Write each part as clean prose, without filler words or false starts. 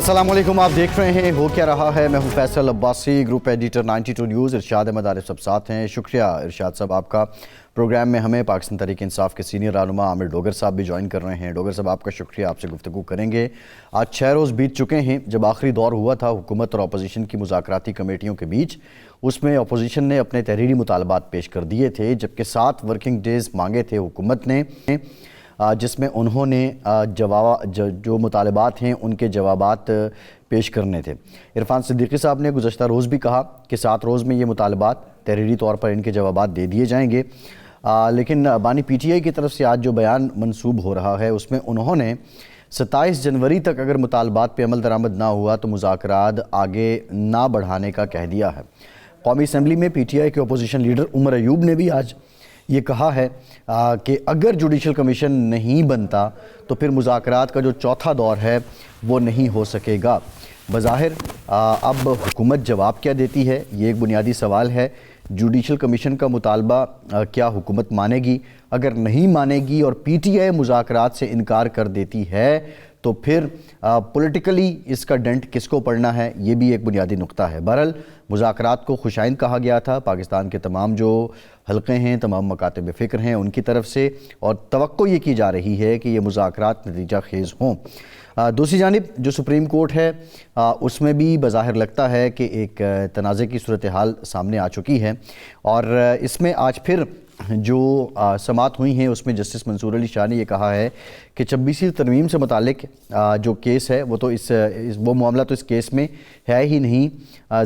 السلام علیکم، آپ دیکھ رہے ہیں ہو کیا رہا ہے۔ میں ہوں Faisal Abbasi, group editor 92 news. Irshad Ahmad Arif صاحب ساتھ ہیں۔ شکریہ ارشاد صاحب آپ کا۔ پروگرام میں ہمیں پاکستان تحریک انصاف کے سینئر رہنما عامر ڈوگر صاحب بھی جوائن کر رہے ہیں۔ ڈوگر صاحب آپ کا شکریہ، آپ سے گفتگو کریں گے۔ آج 6 روز بیت چکے ہیں جب آخری دور ہوا تھا حکومت اور اپوزیشن کی مذاکراتی کمیٹیوں کے بیچ۔ اس میں اپوزیشن نے اپنے تحریری مطالبات پیش کر دیے تھے، جبکہ 7 ورکنگ ڈیز مانگے تھے حکومت نے، جس میں انہوں نے جو مطالبات ہیں ان کے جوابات پیش کرنے تھے۔ عرفان صدیقی صاحب نے گزشتہ روز بھی کہا کہ 7 روز میں یہ مطالبات تحریری طور پر ان کے جوابات دے دیے جائیں گے، لیکن بانی پی ٹی آئی کی طرف سے آج جو بیان منسوب ہو رہا ہے اس میں انہوں نے 27 جنوری تک اگر مطالبات پہ عمل درآمد نہ ہوا تو مذاکرات آگے نہ بڑھانے کا کہہ دیا ہے۔ قومی اسمبلی میں پی ٹی آئی کے اپوزیشن لیڈر عمر ایوب نے بھی آج یہ کہا ہے کہ اگر جوڈیشل کمیشن نہیں بنتا تو پھر مذاکرات کا جو چوتھا دور ہے وہ نہیں ہو سکے گا۔ بظاہر اب حکومت جواب کیا دیتی ہے، یہ ایک بنیادی سوال ہے۔ جوڈیشل کمیشن کا مطالبہ کیا حکومت مانے گی؟ اگر نہیں مانے گی اور پی ٹی آئی مذاکرات سے انکار کر دیتی ہے تو پھر پولیٹیکلی اس کا ڈنٹ کس کو پڑنا ہے، یہ بھی ایک بنیادی نقطہ ہے۔ بہرحال مذاکرات کو خوشائند کہا گیا تھا پاکستان کے تمام جو حلقے ہیں، تمام مکاتب فکر ہیں ان کی طرف سے، اور توقع یہ کی جا رہی ہے کہ یہ مذاکرات نتیجہ خیز ہوں۔ دوسری جانب جو سپریم کورٹ ہے اس میں بھی بظاہر لگتا ہے کہ ایک تنازع کی صورتحال سامنے آ چکی ہے، اور اس میں آج پھر جو سماعت ہوئی ہیں اس میں جسٹس منصور علی شاہ نے یہ کہا ہے کہ 26ویں ترمیم سے متعلق جو کیس ہے وہ تو وہ معاملہ تو اس کیس میں ہے ہی نہیں،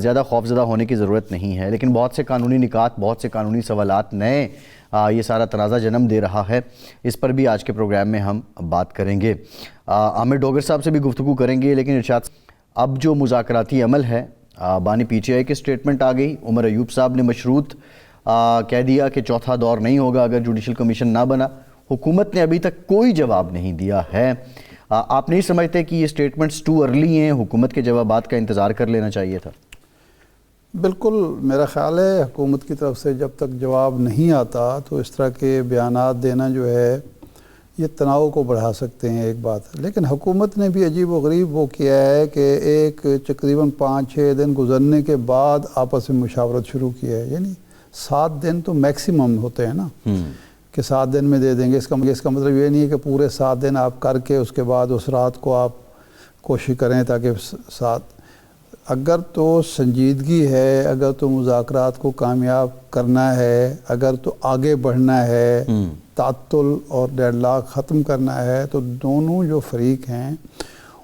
زیادہ خوفزدہ ہونے کی ضرورت نہیں ہے، لیکن بہت سے قانونی نکات، بہت سے قانونی سوالات نئے یہ سارا تنازع جنم دے رہا ہے۔ اس پر بھی آج کے پروگرام میں ہم بات کریں گے۔ عامر ڈوگر صاحب سے بھی گفتگو کریں گے، لیکن ارشاد اب جو مذاکراتی عمل ہے، بانی پی ٹی آئی کی سٹیٹمنٹ آ گئی، عمر ایوب صاحب نے مشروط کہہ دیا کہ چوتھا دور نہیں ہوگا اگر جوڈیشل کمیشن نہ بنا۔ حکومت نے ابھی تک کوئی جواب نہیں دیا ہے۔ آپ نہیں سمجھتے کہ یہ سٹیٹمنٹس ٹو ارلی ہیں، حکومت کے جوابات کا انتظار کر لینا چاہیے تھا؟ بالکل، میرا خیال ہے حکومت کی طرف سے جب تک جواب نہیں آتا تو اس طرح کے بیانات دینا جو ہے یہ تناؤ کو بڑھا سکتے ہیں، ایک بات۔ لیکن حکومت نے بھی عجیب و غریب وہ کیا ہے کہ ایک تقریباً 5-6 دن گزرنے کے بعد آپس میں مشاورت شروع کیا ہے، یعنی 7 دن تو میکسیمم ہوتے ہیں نا کہ 7 دن میں دے دیں گے۔ اس کا مطلب یہ نہیں ہے کہ پورے 7 دن آپ کر کے اس کے بعد اس رات کو آپ کوشش کریں تاکہ اگر تو سنجیدگی ہے، اگر تو مذاکرات کو کامیاب کرنا ہے، اگر تو آگے بڑھنا ہے، تعطل اور ڈیڈ لاک ختم کرنا ہے، تو دونوں جو فریق ہیں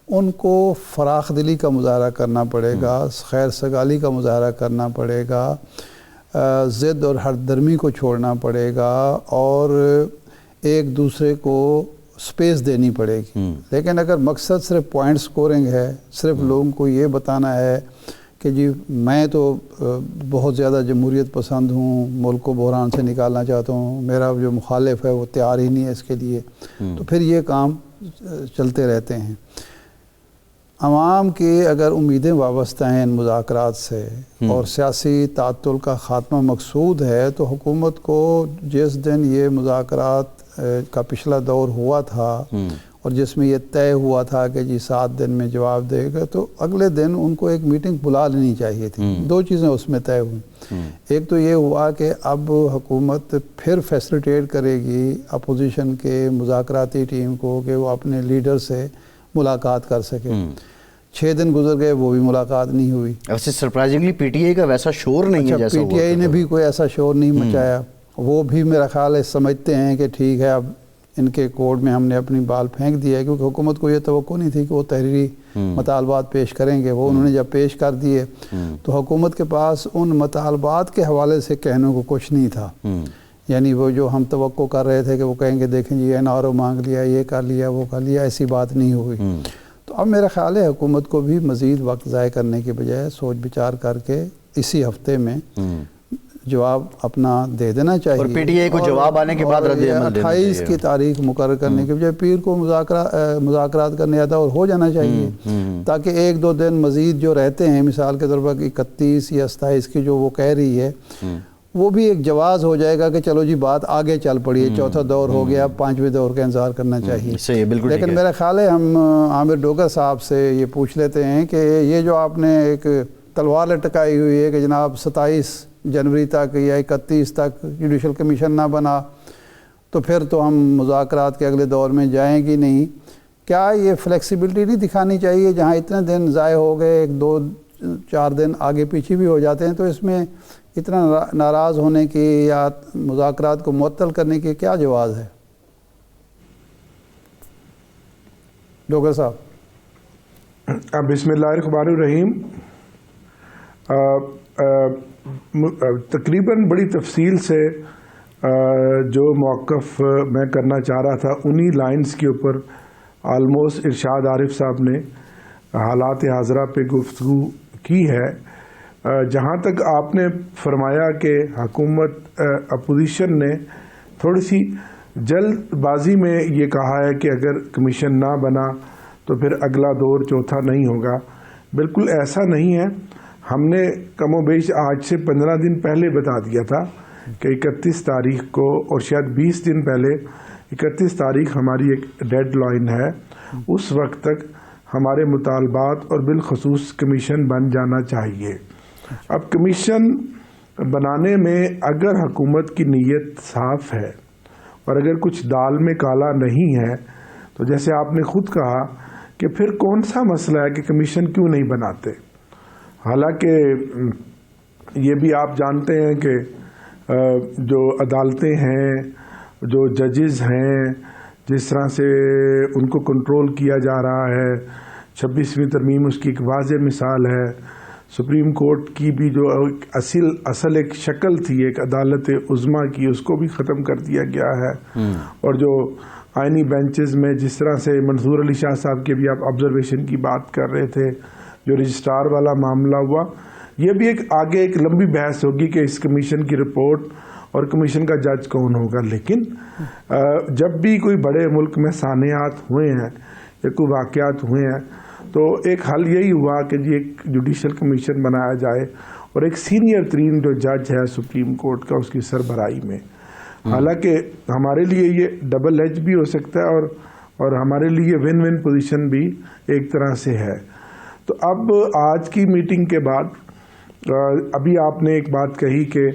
ان کو فراخ دلی کا مظاہرہ کرنا پڑے گا، خیر سگالی کا مظاہرہ کرنا پڑے گا، ضد اور ہر درمی کو چھوڑنا پڑے گا، اور ایک دوسرے کو سپیس دینی پڑے گی۔ لیکن اگر مقصد صرف پوائنٹ سکورنگ ہے، صرف لوگوں کو یہ بتانا ہے کہ جی میں تو بہت زیادہ جمہوریت پسند ہوں، ملک کو بحران سے نکالنا چاہتا ہوں، میرا جو مخالف ہے وہ تیار ہی نہیں ہے اس کے لیے، تو پھر یہ کام چلتے رہتے ہیں۔ عوام کی اگر امیدیں وابستہ ہیں ان مذاکرات سے اور سیاسی تعطل کا خاتمہ مقصود ہے، تو حکومت کو جس دن یہ مذاکرات کا پچھلا دور ہوا تھا اور جس میں یہ طے ہوا تھا کہ جی 7 دن میں جواب دے گا، تو اگلے دن ان کو ایک میٹنگ بلا لینی چاہیے تھی۔ 2 چیزیں اس میں طے ہوئیں، ایک تو یہ ہوا کہ اب حکومت پھر فیسلیٹیٹ کرے گی اپوزیشن کے مذاکراتی ٹیم کو کہ وہ اپنے لیڈر سے ملاقات کر سکے۔ 6 دن گزر گئے، وہ بھی ملاقات نہیں ہوئی۔ ویسے سرپرائزنگلی پی ٹی آئی کا ویسا شور نہیں ہے جیسا پی ٹی آئی نے بھی کوئی ایسا شور نہیں مچایا۔ وہ بھی میرا خیال ہے سمجھتے ہیں کہ ٹھیک ہے اب ان کے کورٹ میں ہم نے اپنی بال پھینک دیا ہے، کیونکہ حکومت کو یہ توقع نہیں تھی کہ وہ تحریری مطالبات پیش کریں گے۔ وہ انہوں نے جب پیش کر دیے تو حکومت کے پاس ان مطالبات کے حوالے سے کہنے کو کچھ نہیں تھا، یعنی وہ جو ہم توقع کر رہے تھے کہ وہ کہیں گے دیکھیں جی این آر او مانگ لیا، یہ کر لیا، وہ کر لیا، ایسی بات نہیں ہوئی۔ تو اب میرا خیال ہے حکومت کو بھی مزید وقت ضائع کرنے کے بجائے سوچ بچار کر کے اسی ہفتے میں جواب اپنا دے دینا چاہیے، اور پی ٹی آئی کو جواب آنے کے بعد رد عمل 28 کی تاریخ مقرر کرنے کے بجائے پیر کو مذاکرات کرنے آتا اور ہو جانا چاہیے، تاکہ 1-2 دن مزید جو رہتے ہیں، مثال کے طور پر 31 یا 27 کی جو وہ کہہ رہی ہے، وہ بھی ایک جواز ہو جائے گا کہ چلو جی بات آگے چل پڑی ہے، چوتھا دور ہو گیا، پانچویں دور کا انتظار کرنا چاہیے. صحیح، بالکل. لیکن میرا خیال ہے ہم عامر ڈوگر صاحب سے یہ پوچھ لیتے ہیں کہ یہ جو آپ نے ایک تلوار لٹکائی ہوئی ہے کہ جناب 27 جنوری تک یا 31 تک جوڈیشل کمیشن نہ بنا تو پھر تو ہم مذاکرات کے اگلے دور میں جائیں گی نہیں، کیا یہ فلیکسیبلٹی نہیں دکھانی چاہیے؟ جہاں اتنے دن ضائع ہو گئے، 2-4 دن آگے پیچھے بھی ہو جاتے ہیں، تو اس میں اتنا ناراض ہونے کی یا مذاکرات کو معطل کرنے کی کیا جواز ہے؟ ڈوگر صاحب. بسم اللہ الرحمن الرحیم. تقریباً بڑی تفصیل سے جو موقف میں کرنا چاہ رہا تھا انہی لائنز کے اوپر آلموسٹ ارشاد عارف صاحب نے حالات حاضرہ پہ گفتگو کی ہے. جہاں تک آپ نے فرمایا کہ حکومت اپوزیشن نے تھوڑی سی جلد بازی میں یہ کہا ہے کہ اگر کمیشن نہ بنا تو پھر اگلا دور چوتھا نہیں ہوگا، بالکل ایسا نہیں ہے. ہم نے کم و بیش آج سے 15 دن پہلے بتا دیا تھا کہ 31 تاریخ کو، اور شاید 20 دن پہلے، 31 تاریخ ہماری ایک ڈیڈ لائن ہے، اس وقت تک ہمارے مطالبات اور بالخصوص کمیشن بن جانا چاہیے. اب کمیشن بنانے میں اگر حکومت کی نیت صاف ہے اور اگر کچھ دال میں کالا نہیں ہے تو جیسے آپ نے خود کہا کہ پھر کون سا مسئلہ ہے کہ کمیشن کیوں نہیں بناتے. حالانکہ یہ بھی آپ جانتے ہیں کہ جو عدالتیں ہیں، جو ججز ہیں، جس طرح سے ان کو کنٹرول کیا جا رہا ہے، 26ویں ترمیم اس کی ایک واضح مثال ہے. سپریم کورٹ کی بھی جو اصل ایک شکل تھی ایک عدالت عظمیٰ کی، اس کو بھی ختم کر دیا گیا ہے. اور جو آئینی بینچز میں جس طرح سے منصور علی شاہ صاحب کے بھی آپ آبزرویشن کی بات کر رہے تھے، جو رجسٹرار والا معاملہ ہوا، یہ بھی ایک آگے ایک لمبی بحث ہوگی کہ اس کمیشن کی رپورٹ اور کمیشن کا جج کون ہوگا. لیکن جب بھی کوئی بڑے ملک میں سانحات ہوئے ہیں یا کوئی واقعات ہوئے ہیں تو ایک حل یہی ہوا کہ جی ایک جوڈیشل کمیشن بنایا جائے اور ایک سینئر ترین جو جج ہے سپریم کورٹ کا، اس کی سربراہی میں. حالانکہ ہمارے لیے یہ ڈبل ایج بھی ہو سکتا ہے اور ہمارے لیے ون ون پوزیشن بھی ایک طرح سے ہے. تو اب آج کی میٹنگ کے بعد ابھی آپ نے ایک بات کہی کہ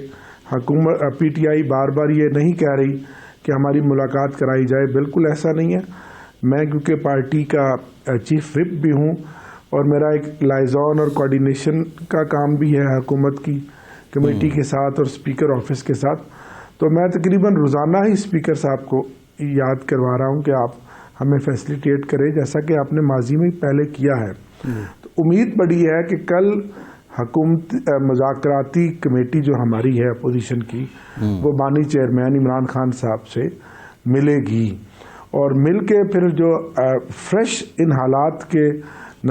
حکومت پی ٹی آئی بار بار یہ نہیں کہہ رہی کہ ہماری ملاقات کرائی جائے. بالکل ایسا نہیں ہے. میں کیونکہ پارٹی کا چیف وپ بھی ہوں اور میرا ایک لائزون اور کوارڈینیشن کا کام بھی ہے حکومت کی کمیٹی کے ساتھ اور اسپیکر آفس کے ساتھ، تو میں تقریباً روزانہ ہی اسپیکر صاحب کو یاد کروا رہا ہوں کہ آپ ہمیں فیسلیٹیٹ کریں، جیسا کہ آپ نے ماضی میں پہلے کیا ہے. تو امید بڑی ہے کہ کل حکومت مذاکراتی کمیٹی جو ہماری ہے اپوزیشن کی، وہ بانی چیئرمین عمران خان صاحب سے ملے گی اور مل کے پھر جو فریش ان حالات کے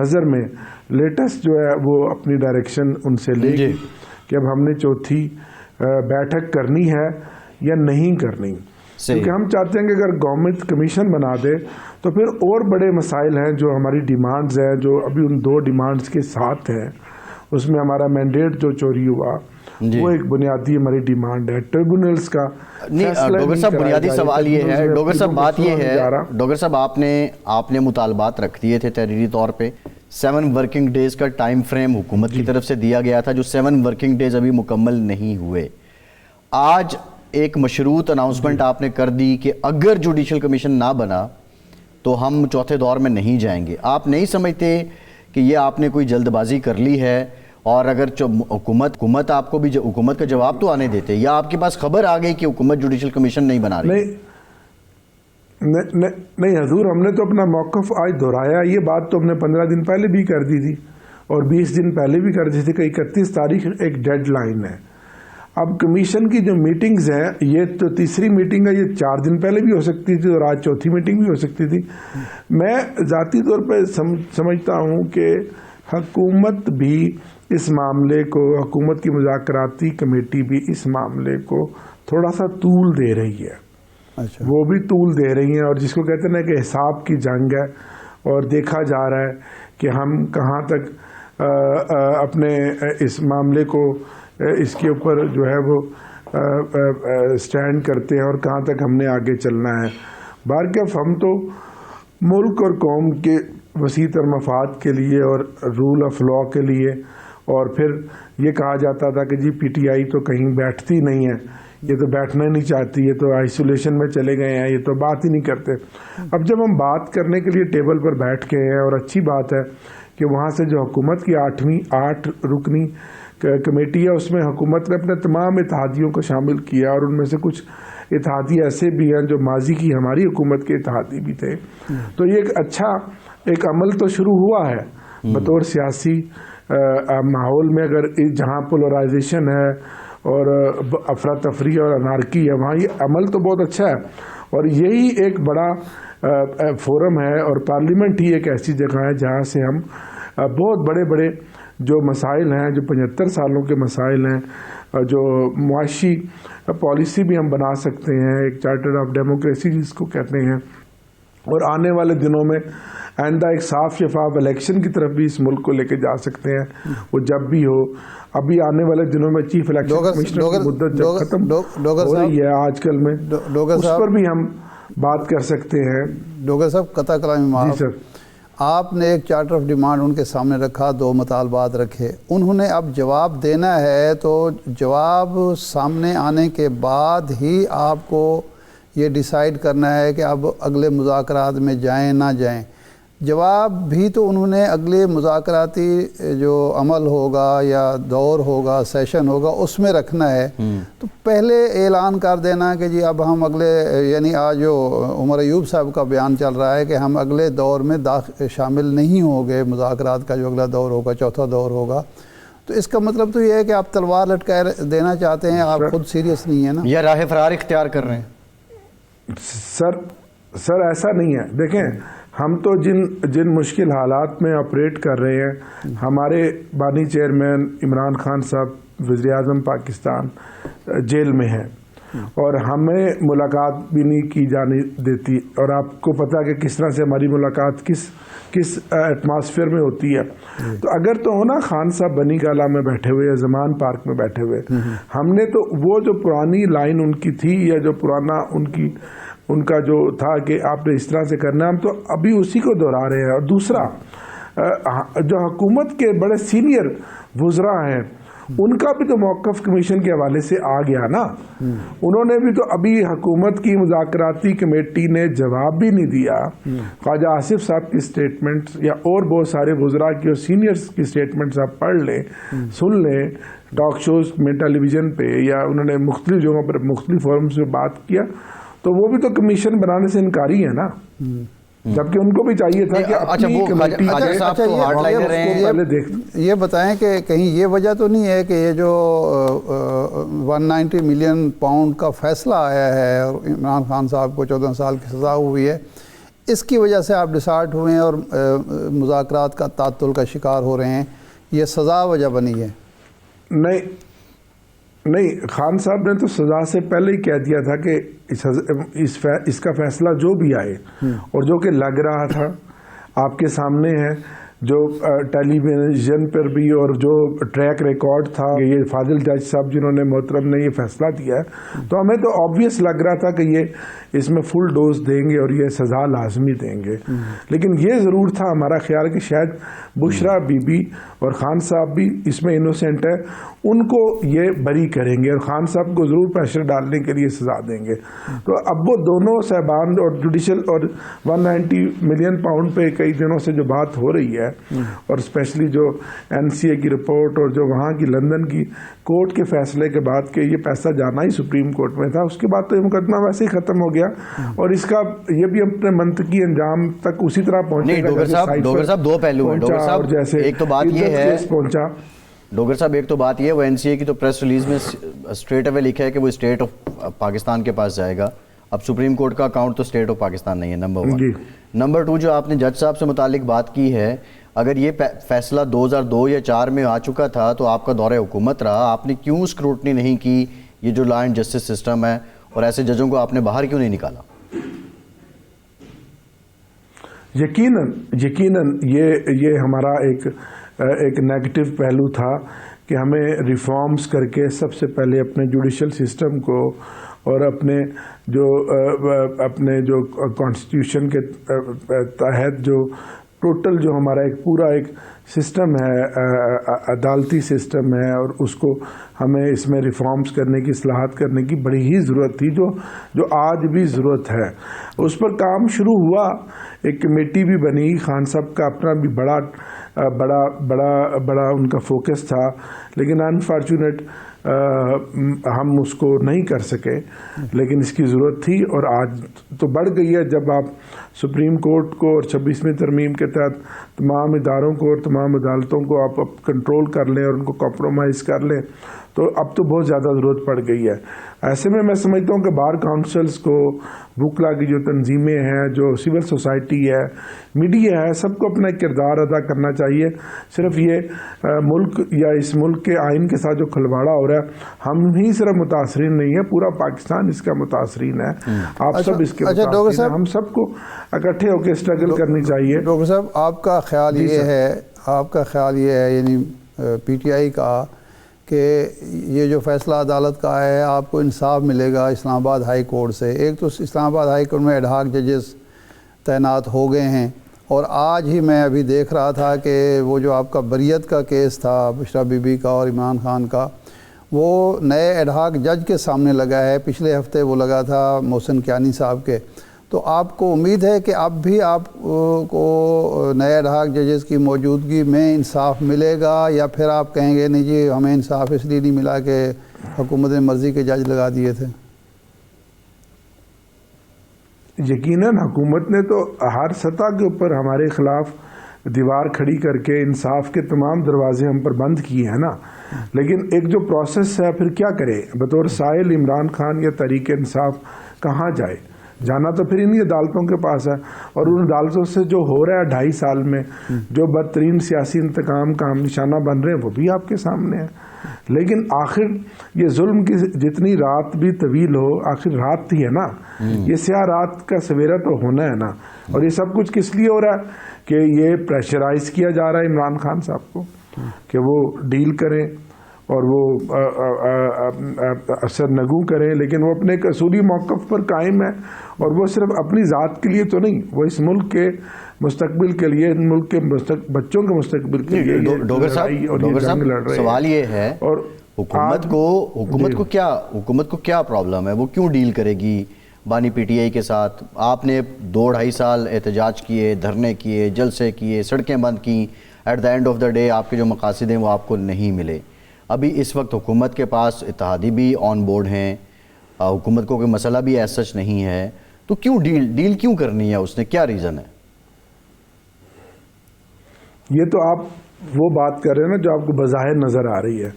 نظر میں لیٹسٹ جو ہے وہ اپنی ڈائریکشن ان سے لے گی کہ اب ہم نے چوتھی بیٹھک کرنی ہے یا نہیں کرنی. کیونکہ ہم چاہتے ہیں کہ اگر گورنمنٹ کمیشن بنا دے تو پھر اور بڑے مسائل ہیں جو ہماری ڈیمانڈز ہیں، جو ابھی ان 2 ڈیمانڈز کے ساتھ ہیں. اس میں ہمارا مینڈیٹ جو چوری ہوا وہ ایک بنیادی ہماری ڈیمانڈ ہے. ٹریبونلز کا ڈوگر صاحب بنیادی سوال یہ ہے، ڈوگر صاحب بات یہ ہے، ڈوگر صاحب آپ نے مطالبات رکھ دیے تھے تحریری طور پہ. 7 ورکنگ ڈیز کا ٹائم فریم حکومت کی طرف سے دیا گیا تھا، جو 7 ورکنگ ڈیز ابھی مکمل نہیں ہوئے. آج ایک مشروط اناؤنسمنٹ آپ نے کر دی کہ اگر جوڈیشل کمیشن نہ بنا تو ہم چوتھے دور میں نہیں جائیں گے. آپ نہیں سمجھتے کہ یہ آپ نے کوئی جلد بازی کر لی ہے؟ اور اگر حکومت آپ کو بھی حکومت کا جواب تو آنے دیتے، یا آپ کے پاس خبر آ گئی کہ حکومت جوڈیشل کمیشن نہیں بنا رہی؟ نہیں حضور، ہم نے تو اپنا موقف آج دہرایا. یہ بات تو ہم نے 15 دن پہلے بھی کر دی تھی اور 20 دن پہلے بھی کر دی تھی کہ 31 تاریخ ایک ڈیڈ لائن ہے. اب کمیشن کی جو میٹنگز ہیں، یہ تو تیسری میٹنگ ہے، یہ 4 دن پہلے بھی ہو سکتی تھی اور آج چوتھی میٹنگ بھی ہو سکتی تھی. میں ذاتی طور پہ سمجھتا ہوں کہ حکومت بھی اس معاملے کو، حکومت کی مذاکراتی کمیٹی بھی اس معاملے کو تھوڑا سا طول دے رہی ہے. وہ بھی طول دے رہی ہیں، اور جس کو کہتے ہیں نا کہ حساب کی جنگ ہے، اور دیکھا جا رہا ہے کہ ہم کہاں تک اپنے اس معاملے کو، اس کے اوپر جو ہے وہ اسٹینڈ کرتے ہیں اور کہاں تک ہم نے آگے چلنا ہے. بہرکیف ہم تو ملک اور قوم کے وسیع تر مفاد کے لیے اور رول آف لا کے لیے، اور پھر یہ کہا جاتا تھا کہ جی پی ٹی آئی تو کہیں بیٹھتی نہیں ہے، یہ تو بیٹھنا نہیں چاہتی، یہ تو آئسولیشن میں چلے گئے ہیں، یہ تو بات ہی نہیں کرتے. اب جب ہم بات کرنے کے لیے ٹیبل پر بیٹھ گئے ہیں، اور اچھی بات ہے کہ وہاں سے جو حکومت کی 8 رکنی کمیٹی ہے، اس میں حکومت نے اپنے تمام اتحادیوں کو شامل کیا، اور ان میں سے کچھ اتحادی ایسے بھی ہیں جو ماضی کی ہماری حکومت کے اتحادی بھی تھے. تو یہ ایک اچھا ایک عمل تو شروع ہوا ہے بطور سیاسی ماحول میں. اگر جہاں پولرائزیشن ہے اور افراتفری اور انارکی ہے، وہاں یہ عمل تو بہت اچھا ہے. اور یہی ایک بڑا فورم ہے، اور پارلیمنٹ ہی ایک ایسی جگہ ہے جہاں سے ہم بہت بڑے بڑے جو مسائل ہیں، جو 75 سالوں کے مسائل ہیں، جو معاشی پالیسی بھی ہم بنا سکتے ہیں، ایک چارٹر آف ڈیموکریسی جس کو کہتے ہیں. اور آنے والے دنوں میں آئندہ ایک صاف شفاف الیکشن کی طرف بھی اس ملک کو لے کے جا سکتے ہیں، وہ جب بھی ہو. ابھی آنے والے دنوں میں چیف الیکشن کمشنر کی مدت جب ختم ہو رہی ہے آج کل میں، اس پر بھی ہم بات کر سکتے ہیں. ڈوگر صاحب قطع کلامی معاف. جی سر. آپ نے ایک چارٹر آف ڈیمانڈ ان کے سامنے رکھا، 2 مطالبات رکھے، انہوں نے اب جواب دینا ہے، تو جواب سامنے آنے کے بعد ہی آپ کو یہ ڈیسائیڈ کرنا ہے کہ اب اگلے مذاکرات میں جائیں نہ جائیں. جواب بھی تو انہوں نے اگلے مذاکراتی جو عمل ہوگا یا دور ہوگا، سیشن ہوگا، اس میں رکھنا ہے. تو پہلے اعلان کر دینا کہ جی اب ہم اگلے، یعنی آج جو عمر ایوب صاحب کا بیان چل رہا ہے کہ ہم اگلے دور میں شامل نہیں ہوں گے، مذاکرات کا جو اگلا دور ہوگا، چوتھا دور ہوگا. تو اس کا مطلب تو یہ ہے کہ آپ تلوار لٹکائے دینا چاہتے ہیں، آپ خود سیریس نہیں ہیں نا، یا راہ فرار اختیار کر رہے ہیں؟ سر ایسا نہیں ہے. دیکھیں، ہم تو جن مشکل حالات میں آپریٹ کر رہے ہیں، ہمارے بانی چیئرمین عمران خان صاحب وزیر اعظم پاکستان جیل میں ہیں، اور ہمیں ملاقات بھی نہیں کی جانے دیتی. اور آپ کو پتہ کہ کس طرح سے ہماری ملاقات کس ایٹماسفیئر میں ہوتی ہے. تو اگر تو ہونا خان صاحب بنی گالہ میں بیٹھے ہوئے یا زمان پارک میں بیٹھے ہوئے، ہم نے تو وہ جو پرانی لائن ان کی تھی، یا جو پرانا ان کا جو تھا کہ آپ نے اس طرح سے کرنا ہے، ہم تو ابھی اسی کو دہرا رہے ہیں. اور دوسرا، جو حکومت کے بڑے سینئر وزراء ہیں، ان کا بھی تو موقف کمیشن کے حوالے سے آ گیا نا. انہوں نے بھی تو ابھی حکومت کی مذاکراتی کمیٹی نے جواب بھی نہیں دیا. خواجہ آصف صاحب کی سٹیٹمنٹ یا اور بہت سارے وزراء کی اور سینئرز کی سٹیٹمنٹس آپ پڑھ لیں، سن لیں، ٹاک شوز میں، ٹیلی ویژن پہ، یا انہوں نے مختلف جگہوں پر مختلف فورمز پہ بات کیا، تو وہ بھی تو کمیشن بنانے سے انکاری ہے نا. جبکہ ان کو بھی چاہیے تھا کہ اپنی کمیٹی یہ بتائیں کہ کہیں یہ وجہ تو نہیں ہے کہ یہ جو 190 ملین پاؤنڈ کا فیصلہ آیا ہے اور عمران خان صاحب کو 14 سال کی سزا ہوئی ہے، اس کی وجہ سے آپ ڈسارٹ ہوئے ہیں اور مذاکرات کا تعطل کا شکار ہو رہے ہیں، یہ سزا وجہ بنی ہے؟ نہیں، خان صاحب نے تو سزا سے پہلے ہی کہہ دیا تھا کہ اس کا فیصلہ جو بھی آئے، اور جو کہ لگ رہا تھا آپ کے سامنے ہے، جو ٹیلی ویژن پر بھی، اور جو ٹریک ریکارڈ تھا، یہ فاضل جج صاحب جنہوں نے محترم نے یہ فیصلہ دیا ہے، تو ہمیں تو آبویس لگ رہا تھا کہ یہ اس میں فل ڈوز دیں گے اور یہ سزا لازمی دیں گے. لیکن یہ ضرور تھا ہمارا خیال کہ شاید بشرا بی بی اور خان صاحب بھی اس میں انوسینٹ ہے، ان کو یہ بری کریں گے اور خان صاحب کو ضرور پریشر ڈالنے کے لیے سزا دیں گے. تو اب وہ دونوں صاحبان اور جوڈیشل اور 190 ملین پاؤنڈ پہ کئی دنوں سے جو بات ہو رہی ہے، اور اسپیشلی جو NCA کی رپورٹ اور جو وہاں کی لندن کی کورٹ کے فیصلے کے بعد کہ یہ پیسہ جانا ہی سپریم کورٹ میں تھا، اس کے بعد تو یہ مقدمہ ویسے ہی ختم ہو گیا، اور اس کا یہ بھی اپنے منطقی انجام تک اسی طرح پہنچے گا. ڈوگر صاحب دو پہلو ہیں. ڈوگر صاحب ایک تو بات یہ ہے، ڈوگر صاحب ایک تو بات یہ ہے، وہ NCA کی تو پریس ریلیز میں اسٹریٹ اوے لکھا ہے کہ وہ اسٹیٹ آف پاکستان کے پاس جائے گا. اب سپریم کورٹ کا اکاؤنٹ تو اسٹیٹ آف پاکستان نہیں ہے، نمبر 1. نمبر 2، جو آپ نے جج صاحب سے متعلق بات کی ہے، اگر یہ فیصلہ 2002 یا 4 میں آ چکا تھا تو آپ کا دور حکومت رہا، آپ نے کیوں اسکروٹنی نہیں کی یہ جو لا اینڈ جسٹس سسٹم ہے، اور ایسے ججوں کو آپ نے باہر کیوں نہیں نکالا؟ یقیناً یہ ہمارا ایک نیگیٹو پہلو تھا کہ ہمیں ریفارمز کر کے سب سے پہلے اپنے جوڈیشل سسٹم کو اور اپنے جو کانسٹیٹیوشن کے تحت جو ٹوٹل جو ہمارا ایک پورا ایک سسٹم ہے عدالتی سسٹم ہے اور اس کو ہمیں اس میں ریفارمز کرنے کی اصلاحات کرنے کی بڑی ہی ضرورت تھی جو آج بھی ضرورت ہے. اس پر کام شروع ہوا, ایک کمیٹی بھی بنی, خان صاحب کا اپنا بھی بڑا ان کا فوکس تھا, لیکن انفارچونیٹ ہم اس کو نہیں کر سکے, لیکن اس کی ضرورت تھی اور آج تو بڑھ گئی ہے. جب آپ سپریم کورٹ کو اور 26ویں ترمیم کے تحت تمام اداروں کو اور تمام عدالتوں کو آپ کنٹرول کر لیں اور ان کو کمپرومائز کر لیں, تو اب تو بہت زیادہ ضرورت پڑ گئی ہے. ایسے میں سمجھتا ہوں کہ بار کاؤنسلز کو, وکلا کی جو تنظیمیں ہیں, جو سول سوسائٹی ہے, میڈیا ہے, سب کو اپنا کردار ادا کرنا چاہیے. صرف یہ ملک یا اس ملک کے آئین کے ساتھ جو کھلواڑا ہو رہا ہے, ہم ہی صرف متاثرین نہیں ہے, پورا پاکستان اس کا متاثرین ہے. آپ سب اس کے متاثرین ہیں. ہم سب کو اکٹھے ہو کے اسٹرگل کرنی چاہیے. ڈاکٹر صاحب, آپ کا خیال یہ ہے یعنی پی ٹی آئی کا, کہ یہ جو فیصلہ عدالت کا ہے آپ کو انصاف ملے گا اسلام آباد ہائی کورٹ سے. ایک تو اسلام آباد ہائی کورٹ میں ایڈ ہاک ججز تعینات ہو گئے ہیں, اور آج ہی میں ابھی دیکھ رہا تھا کہ وہ جو آپ کا بریت کا کیس تھا بشرا بی بی کا اور عمران خان کا, وہ نئے ایڈ ہاک جج کے سامنے لگا ہے. پچھلے ہفتے وہ لگا تھا محسن کیانی صاحب کے. تو آپ کو امید ہے کہ اب بھی آپ کو نئے ایڈ ہاک ججز کی موجودگی میں انصاف ملے گا, یا پھر آپ کہیں گے نہیں جی ہمیں انصاف اس لیے نہیں ملا کہ حکومت نے مرضی کے جج لگا دیے تھے؟ یقیناً حکومت نے تو ہر سطح کے اوپر ہمارے خلاف دیوار کھڑی کر کے انصاف کے تمام دروازے ہم پر بند کیے ہیں نا, لیکن ایک جو پروسیس ہے پھر کیا کرے. بطور سائل عمران خان یا تحریک انصاف کہاں جائے؟ جانا تو پھر انہی عدالتوں کے پاس ہے, اور ان عدالتوں سے جو ہو رہا ہے 2.5 سال میں, جو بدترین سیاسی انتقام کا ہم نشانہ بن رہے ہیں, وہ بھی آپ کے سامنے ہے. لیکن آخر یہ ظلم کی جتنی رات بھی طویل ہو, آخر رات ہی ہے نا, یہ سیاہ رات کا سویرا تو ہونا ہے نا. اور یہ سب کچھ کس لیے ہو رہا ہے کہ یہ پریشرائز کیا جا رہا ہے عمران خان صاحب کو کہ وہ ڈیل کریں اور وہ اثر نگو کریں, لیکن وہ اپنے ایک اصولی موقف پر قائم ہے, اور وہ صرف اپنی ذات کے لیے تو نہیں, وہ اس ملک کے مستقبل کے لیے, ان ملک کے بچوں کے مستقبل کے لیے. ڈاکٹر صاحب سوال یہ ہے, اور حکومت کو کیا پرابلم ہے, وہ کیوں ڈیل کرے گی بانی پی ٹی آئی کے ساتھ؟ آپ نے 2-2.5 سال احتجاج کیے, دھرنے کیے, جلسے کیے, سڑکیں بند کی, at the end of the day آپ کے جو مقاصد ہیں وہ آپ کو نہیں ملے. ابھی اس وقت حکومت کے پاس اتحادی بھی آن بورڈ ہیں, حکومت کو کوئی مسئلہ بھی ایز سچ نہیں ہے, تو کیوں ڈیل کیوں کرنی ہے اس نے, کیا ریزن ہے؟ یہ تو آپ وہ بات کر رہے ہیں نا جو آپ کو بظاہر نظر آ رہی ہے,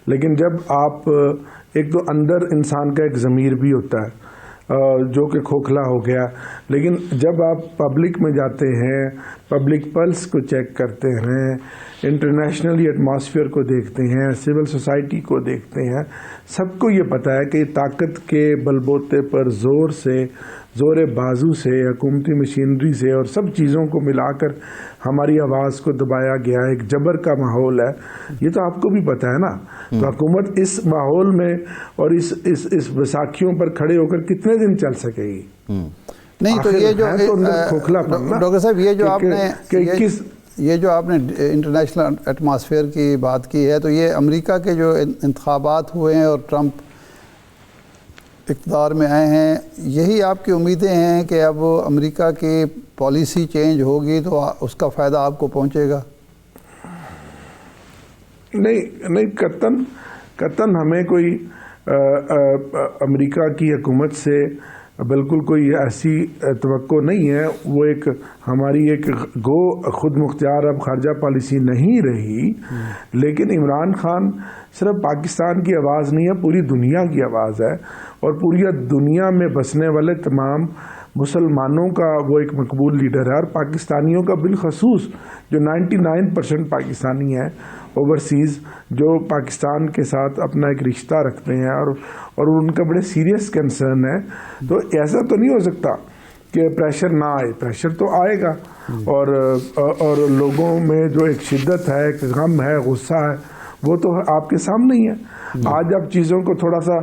لیکن جب آپ ایک تو اندر انسان کا ایک ضمیر بھی ہوتا ہے جو کہ کھوکھلا ہو گیا, لیکن جب آپ پبلک میں جاتے ہیں, پبلک پلس کو چیک کرتے ہیں, انٹرنیشنلی ایٹماسفیئر کو دیکھتے ہیں, سول سوسائٹی کو دیکھتے ہیں, سب کو یہ پتہ ہے کہ طاقت کے بل بوتے پر زور بازو سے, حکومتی مشینری سے اور سب چیزوں کو ملا کر ہماری آواز کو دبایا گیا ہے. ایک جبر کا ماحول ہے, یہ تو آپ کو بھی پتہ ہے نا. تو حکومت اس ماحول میں اور اس بیساکھیوں پر کھڑے ہو کر کتنے دن چل سکے گی؟ نہیں تو یہ جو ڈاکٹر صاحب یہ جو آپ نے انٹرنیشنل ایٹماسفیئر کی بات کی ہے, تو یہ امریکہ کے جو انتخابات ہوئے ہیں اور ٹرمپ اقتدار میں آئے ہیں, یہی آپ کی امیدیں ہیں کہ اب امریکہ کی پالیسی چینج ہوگی تو اس کا فائدہ آپ کو پہنچے گا؟ نہیں, قطعاً ہمیں کوئی امریکہ کی حکومت سے بالکل کوئی ایسی توقع نہیں ہے. وہ ایک ہماری ایک خود مختار اب خارجہ پالیسی نہیں رہی, لیکن عمران خان صرف پاکستان کی آواز نہیں ہے, پوری دنیا کی آواز ہے, اور پوری دنیا میں بسنے والے تمام مسلمانوں کا وہ ایک مقبول لیڈر ہے. اور پاکستانیوں کا بالخصوص جو 99% پاکستانی ہیں اوورسیز, جو پاکستان کے ساتھ اپنا ایک رشتہ رکھتے ہیں اور ان کا بڑے سیریس کنسرن ہے. تو ایسا تو نہیں ہو سکتا کہ پریشر نہ آئے, پریشر تو آئے گا, اور لوگوں میں جو ایک شدت ہے, ایک غم ہے, غصہ ہے, وہ تو آپ کے سامنے ہی ہے. آج آپ چیزوں کو تھوڑا سا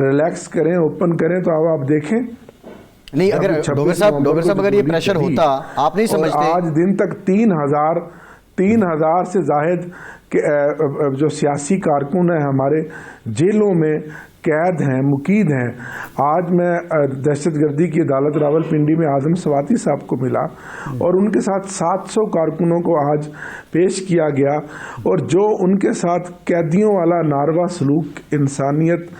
ریلیکس کریں, اوپن کریں, تو اب آپ دیکھیں. نہیں, اگر ڈوگر صاحب اگر یہ پریشر ہوتا, آپ نہیں سمجھتے آج دن تک 3,000 سے زائد جو سیاسی کارکن ہیں ہمارے جیلوں میں قید ہیں, مقید ہیں. آج میں دہشت گردی کی عدالت راولپنڈی میں اعظم سواتی صاحب کو ملا, اور ان کے ساتھ 700 کارکنوں کو آج پیش کیا گیا, اور جو ان کے ساتھ قیدیوں والا ناروا سلوک, انسانیت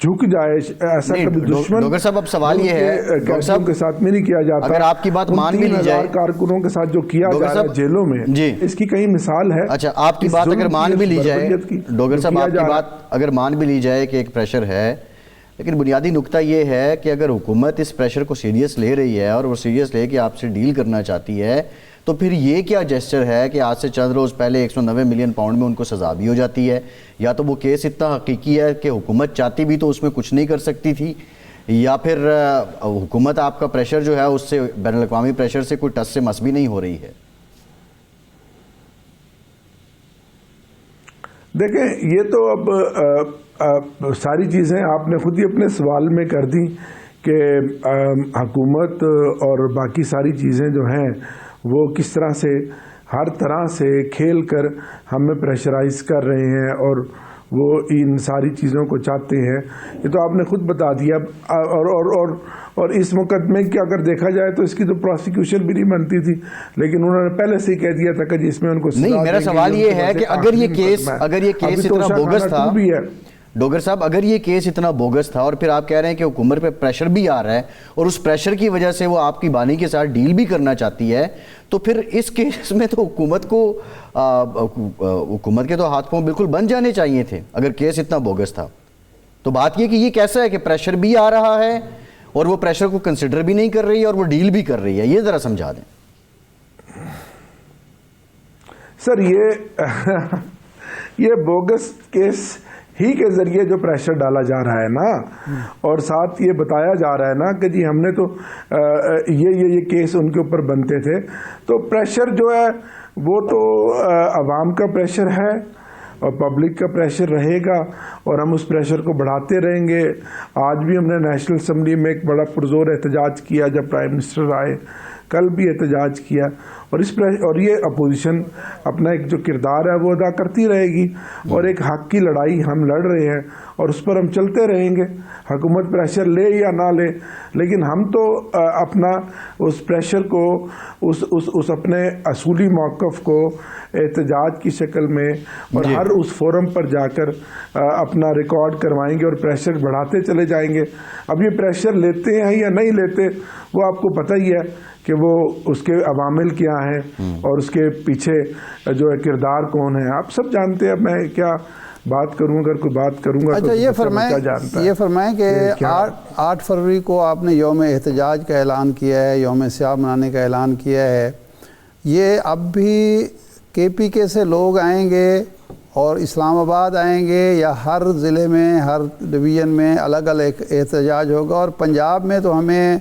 جھک جائے, ایسا کبھی دشمن ڈوگر صاحب اب سوال یہ ہے قیدیوں کے ساتھ میں نہیں کیا جاتا. اگر آپ کی بات مان بھی لی جائے, کارکنوں کے ساتھ جو کیا جا رہا ہے جیلوں میں, اس کی کہیں مثال ہے. اچھا, آپ کی بات اگر مان بھی لی جائے ڈوگر صاحب, آپ کی بات اگر مان بھی لی جائے کہ ایک پریشر ہے, لیکن بنیادی نقطہ یہ ہے کہ اگر حکومت اس پریشر کو سیریس لے رہی ہے اور وہ سیریس لے کے آپ سے ڈیل کرنا چاہتی ہے, تو پھر یہ کیا جیسچر ہے کہ آج سے چند روز پہلے 190 ملین پاؤنڈ میں ان کو سزا بھی ہو جاتی ہے؟ یا تو وہ کیس اتنا حقیقی ہے کہ حکومت چاہتی بھی تو اس میں کچھ نہیں کر سکتی تھی, یا پھر حکومت آپ کا پریشر جو ہے اس سے, بین الاقوامی پریشر سے کوئی ٹس سے مس بھی نہیں ہو رہی ہے؟ دیکھیں, یہ تو اب ساری چیزیں آپ نے خود ہی اپنے سوال میں کر دی کہ حکومت اور باقی ساری چیزیں جو ہیں وہ کس طرح سے ہر طرح سے کھیل کر ہمیں پریشرائز کر رہے ہیں, اور وہ ان ساری چیزوں کو چاہتے ہیں. یہ تو آپ نے خود بتا دیا. اور اس مقدمے کی اگر دیکھا جائے تو اس کی تو پروسیکیوشن بھی نہیں بنتی تھی, لیکن انہوں نے پہلے سے ہی کہہ دیا تھا کہ جس میں ان کو نہیں. میرا سوال یہ ہے کہ اگر یہ کیس اتنا بوگس تھا ڈوگر صاحب, اگر یہ کیس اتنا بوگس تھا, اور پھر آپ کہہ رہے ہیں کہ حکومت پہ پریشر بھی آ رہا ہے, اور اس پریشر کی وجہ سے وہ آپ کی بانی کے ساتھ ڈیل بھی کرنا چاہتی ہے, تو پھر اس کیس میں تو حکومت کے تو ہاتھ پاؤں بالکل بن جانے چاہیے تھے اگر کیس اتنا بوگس تھا. تو بات یہ کہ یہ کیسا ہے کہ پریشر بھی آ رہا ہے اور وہ پریشر کو کنسیڈر بھی نہیں کر رہی ہے اور وہ ڈیل بھی کر رہی ہے, یہ ذرا سمجھا دیں. سر, یہ بوگس کیس ہی کے ذریعے جو پریشر ڈالا جا رہا ہے نا, اور ساتھ یہ بتایا جا رہا ہے نا کہ جی ہم نے تو یہ کیس ان کے اوپر بنتے تھے, تو پریشر جو ہے وہ تو عوام کا پریشر ہے اور پبلک کا پریشر رہے گا, اور ہم اس پریشر کو بڑھاتے رہیں گے. آج بھی ہم نے نیشنل اسمبلی میں ایک بڑا پرزور احتجاج کیا جب پرائم منسٹر آئے, کل بھی احتجاج کیا, اور یہ اپوزیشن اپنا ایک جو کردار ہے وہ ادا کرتی رہے گی, اور ایک حق کی لڑائی ہم لڑ رہے ہیں اور اس پر ہم چلتے رہیں گے, حکومت پریشر لے یا نہ لے. لیکن ہم تو اپنا اس پریشر کو, اس اپنے اصولی موقف کو احتجاج کی شکل میں اور ہر اس فورم پر جا کر اپنا ریکارڈ کروائیں گے اور پریشر بڑھاتے چلے جائیں گے. اب یہ پریشر لیتے ہیں یا نہیں لیتے وہ آپ کو پتہ ہی ہے کہ وہ اس کے عوامل کیا ہیں اور اس کے پیچھے جو ہے کردار کون ہے, آپ سب جانتے ہیں. میں کیا بات کروں, اگر کوئی بات کروں گا. اچھا, یہ فرمائیں کہ 8 فروری کو آپ نے یوم احتجاج کا اعلان کیا ہے, یوم سیاہ منانے کا اعلان کیا ہے. یہ اب بھی KPK سے لوگ آئیں گے اور اسلام آباد آئیں گے, یا ہر ضلع میں ہر ڈویژن میں الگ الگ احتجاج ہوگا؟ اور پنجاب میں تو ہمیں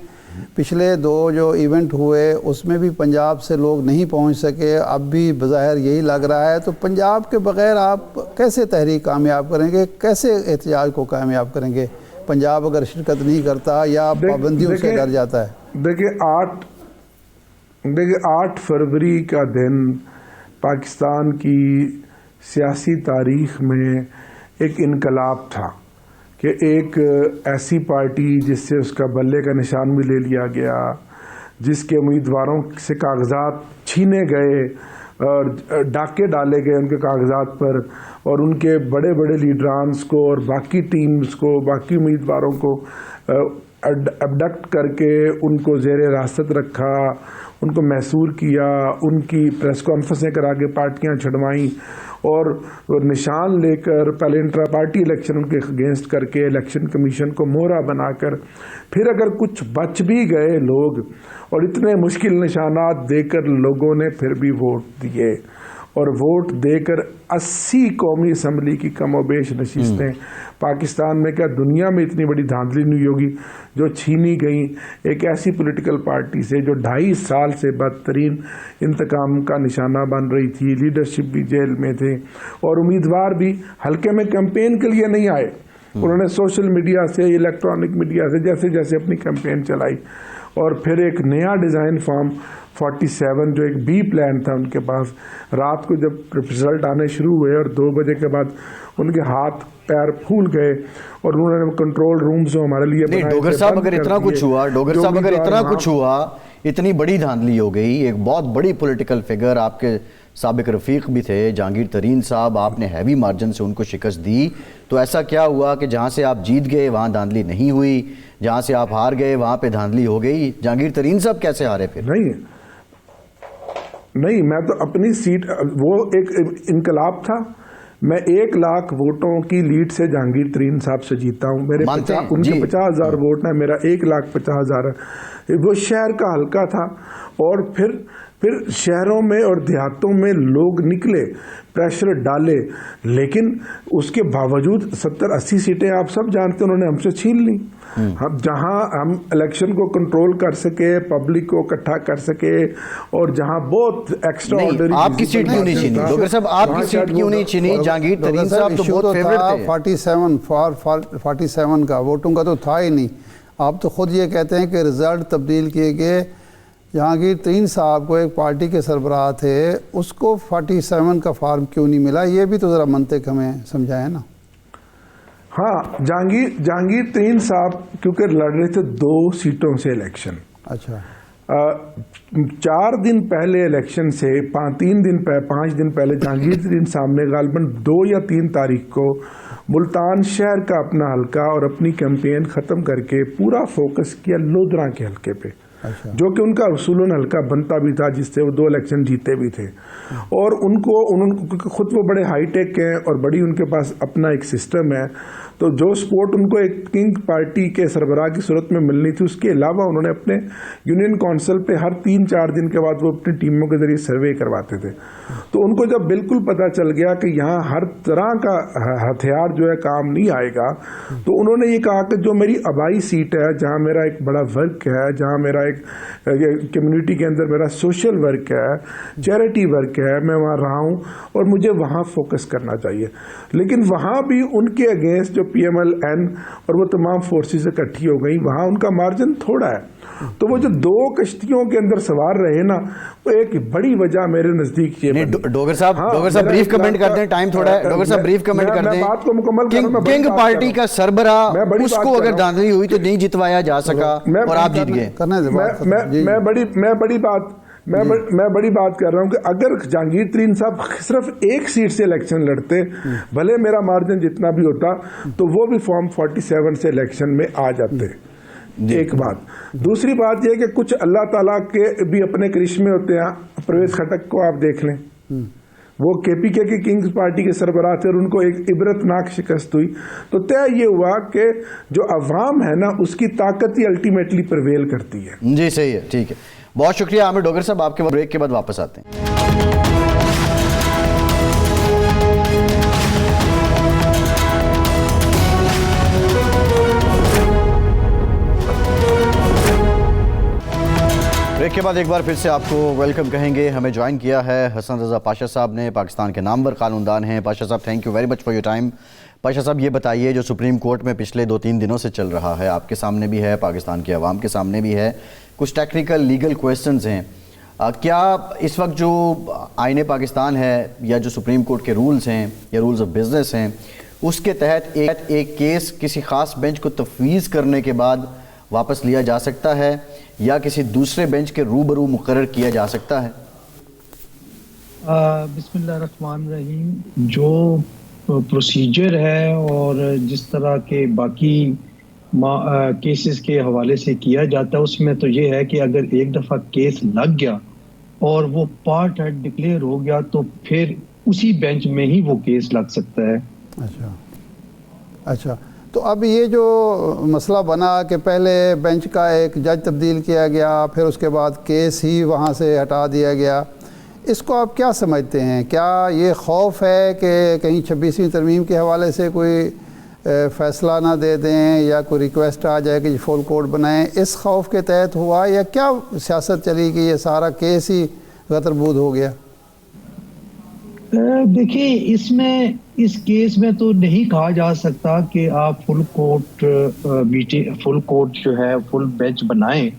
پچھلے 2 جو ایونٹ ہوئے اس میں بھی پنجاب سے لوگ نہیں پہنچ سکے, اب بھی بظاہر یہی لگ رہا ہے. تو پنجاب کے بغیر آپ کیسے تحریک کامیاب کریں گے, کیسے احتجاج کو کامیاب کریں گے پنجاب اگر شرکت نہیں کرتا یا پابندیوں سے ڈر جاتا ہے؟ دیکھیں 8 فروری کا دن پاکستان کی سیاسی تاریخ میں ایک انقلاب تھا کہ ایک ایسی پارٹی جس سے اس کا بلے کا نشان بھی لے لیا گیا, جس کے امیدواروں سے کاغذات چھینے گئے اور ڈاکے ڈالے گئے ان کے کاغذات پر, اور ان کے بڑے بڑے لیڈرانس کو اور باقی ٹیمز کو, باقی امیدواروں کو ابڈکٹ کر کے ان کو زیر حراست رکھا, ان کو محصور کیا, ان کی پریس کانفرنسیں کرا کے پارٹیاں چھڑوائیں, اور نشان لے کر پہلے انٹرا پارٹی الیکشن ان کے اگینسٹ کر کے الیکشن کمیشن کو مہرا بنا کر, پھر اگر کچھ بچ بھی گئے لوگ اور اتنے مشکل نشانات دے کر لوگوں نے پھر بھی ووٹ دیے, اور ووٹ دے کر 80 قومی اسمبلی کی کم و بیش نشستیں پاکستان میں، کیا دنیا میں اتنی بڑی دھاندلی نہیں ہوگی جو چھینی گئیں ایک ایسی پولیٹیکل پارٹی سے جو 2.5 سال سے بدترین انتقام کا نشانہ بن رہی تھی. لیڈرشپ بھی جیل میں تھے اور امیدوار بھی حلقے میں کیمپین کے لیے نہیں آئے. انہوں نے سوشل میڈیا سے، الیکٹرانک میڈیا سے جیسے جیسے اپنی کیمپین چلائی. اور پھر ایک نیا ڈیزائن فارم 47 جو ایک بی پلان تھا ان کے پاس، رات کو جب رزلٹ آنے شروع ہوئے اور 2 بجے کے بعد ان کے ہاتھ پیر پھول گئے اور انہوں نے کنٹرول رومز جو ہمارے لیے نہیں ڈوگر صاحب اگر اتنا کچھ ہوا، ڈوگر صاحب اگر اتنا کچھ ہوا، اتنی بڑی دھاندلی ہو گئی، ایک بہت بڑی پولیٹیکل فگر آپ کے سابق رفیق بھی تھے جہانگیر ترین صاحب، آپ نے ہیوی مارجن سے ان کو شکست دی، تو ایسا کیا ہوا کہ جہاں سے آپ جیت گئے وہاں دھاندلی نہیں ہوئی، جہاں سے آپ ہار گئے وہاں پہ دھاندلی ہو گئی؟ جہانگیر ترین صاحب کیسے ہارے پھر؟ نہیں، میں تو اپنی سیٹ، وہ ایک انقلاب تھا. میں 1 لاکھ ووٹوں کی لیڈ سے جہانگیر ترین صاحب سے جیتا ہوں. میرے ان کے 50,000 ووٹ ہیں، میرا 1,50,000 ہے. وہ شہر کا حلقہ تھا اور پھر شہروں میں اور دیہاتوں میں لوگ نکلے، پریشر ڈالے، لیکن اس کے باوجود 70-80 سیٹیں آپ سب جانتے ہیں انہوں نے ہم سے چھین لی. ہم جہاں ہم الیکشن کو کنٹرول کر سکے، پبلک کو اکٹھا کر سکے، اور جہاں بہت ایکسٹرا آرڈنری. آپ کی سیٹ کیوں نہیں چھینی ڈاکٹر صاحب؟ آپ کی سیٹ کیوں نہیں چھینی؟ جہانگیر ترین صاحب تو بہت فیورٹ تھے. 47 کا ووٹوں کا تو تھا ہی نہیں. آپ تو خود یہ کہتے ہیں کہ رزلٹ تبدیل کیے گئے. جہانگیر ترین صاحب کو ایک پارٹی کے سربراہ تھے، اس کو 47 کا فارم کیوں نہیں ملا؟ یہ بھی تو ذرا منطق ہمیں سمجھائیں نا. ہاں، جہانگیر ترین صاحب کیونکہ لڑ رہے تھے 2 سیٹوں سے الیکشن. اچھا. 4 دن پہلے الیکشن سے 5 دن پہلے جہانگیر ترین صاحب نے غالباً 2 یا 3 تاریخ کو ملتان شہر کا اپنا حلقہ اور اپنی کیمپین ختم کر کے پورا فوکس کیا لودھراں کے حلقے پہ، جو کہ ان کا اصولاً حلقہ بنتا بھی تھا جس سے وہ 2 الیکشن جیتے بھی تھے. اور ان کو خود وہ بڑے ہائی ٹیک ہیں اور بڑی ان کے پاس اپنا ایک سسٹم ہے، تو جو سپورٹ ان کو ایک کنگ پارٹی کے سربراہ کی صورت میں ملنی تھی، اس کے علاوہ انہوں نے اپنے یونین کونسل پہ ہر 3-4 دن کے بعد وہ اپنی ٹیموں کے ذریعے سروے کرواتے تھے. تو ان کو جب بالکل پتہ چل گیا کہ یہاں ہر طرح کا ہتھیار جو ہے کام نہیں آئے گا، تو انہوں نے یہ کہا کہ جو میری آبائی سیٹ ہے، جہاں میرا ایک بڑا ورک ہے، جہاں میرا ایک کمیونٹی کے اندر میرا سوشل ورک ہے، چیریٹی ورک ہے، میں وہاں رہا ہوں اور مجھے وہاں فوکس کرنا چاہیے. لیکن وہاں بھی ان کے اگینسٹ جو پی ایم ایل این اور وہ تمام فورسز اکٹھی ہو گئی، وہاں ان کا مارجن تھوڑا ہے. تو وہ جو 2 کشتیوں کے اندر سوار رہے نا، وہ ایک بڑی وجہ میرے نزدیک یہ ڈوگر صاحب بریف کمنٹ کرتے ہیں، ٹائم تھوڑا ہے. ڈوگر صاحب بریف کمنٹ کرتے ہیں. بات کو مکمل کروں. کنگ پارٹی کا سربراہ، اس کو اگر دھاندلی ہوئی تو نہیں جتوایا جا سکا اور آپ جیت گئے. میں بڑی بات کر رہا ہوں کہ اگر جہانگیر ترین صاحب صرف 1 سیٹ سے الیکشن لڑتے، بھلے میرا مارجن جتنا بھی ہوتا، تو وہ بھی فارم 47 سے الیکشن میں آ جاتے. ایک بات. دوسری بات یہ کہ کچھ اللہ تعالیٰ کے بھی اپنے کرشمے ہوتے ہیں. پرویز خٹک کو آپ دیکھ لیں، وہ کے پی کے کنگز پارٹی کے سربراہ تھے اور ان کو ایک عبرتناک شکست ہوئی. تو طے یہ ہوا کہ جو عوام ہے نا، اس کی طاقت ہی الٹیمیٹلی پرویل کرتی ہے. جی صحیح ہے، ٹھیک ہے. بہت شکریہ عامر ڈوگر صاحب. آپ کے بریک کے بعد واپس آتے ہیں. بریک کے بعد ایک بار پھر سے آپ کو ویلکم کہیں گے. ہمیں جوائن کیا ہے حسن رضا پاشا صاحب نے، پاکستان کے نامور قانوندان ہیں. پاشا صاحب thank you very much for your time. Pasha صاحب یہ بتائیے، جو سپریم کورٹ میں پچھلے 2-3 دنوں سے چل رہا ہے، آپ کے سامنے بھی ہے، پاکستان کے عوام کے سامنے بھی ہے، کچھ ٹیکنیکل لیگل کویسچنز ہیں. کیا اس وقت جو آئین پاکستان ہے یا جو سپریم کورٹ کے رولز ہیں یا رولز آف بزنس ہیں، اس کے تحت ایک کیس کسی خاص بینچ کو تفویض کرنے کے بعد واپس لیا جا سکتا ہے یا کسی دوسرے بینچ کے روبرو مقرر کیا جا سکتا ہے؟ بسم اللہ الرحمن الرحیم. جو پروسیجر ہے اور جس طرح کے باقی کیسز کے حوالے سے کیا جاتا ہے، اس میں تو یہ ہے کہ اگر ایک دفعہ کیس لگ گیا اور وہ پارٹ ہیڈ ڈکلیئر ہو گیا تو پھر اسی بینچ میں ہی وہ کیس لگ سکتا ہے. اچھا. تو اب یہ جو مسئلہ بنا کہ پہلے بینچ کا ایک جج تبدیل کیا گیا، پھر اس کے بعد کیس ہی وہاں سے ہٹا دیا گیا، اس کو آپ کیا سمجھتے ہیں؟ کیا یہ خوف ہے کہ کہیں 26ویں ترمیم کے حوالے سے کوئی فیصلہ نہ دے دیں یا کوئی ریکویسٹ آ جائے کہ فل کوڈ بنائیں، اس خوف کے تحت ہوا یا کیا سیاست چلی کہ یہ سارا کیس ہی غدربود ہو گیا؟ دیکھیں اس کیس میں تو نہیں کہا جا سکتا کہ آپ فل کورٹ جو ہے فل بینچ بنائیں.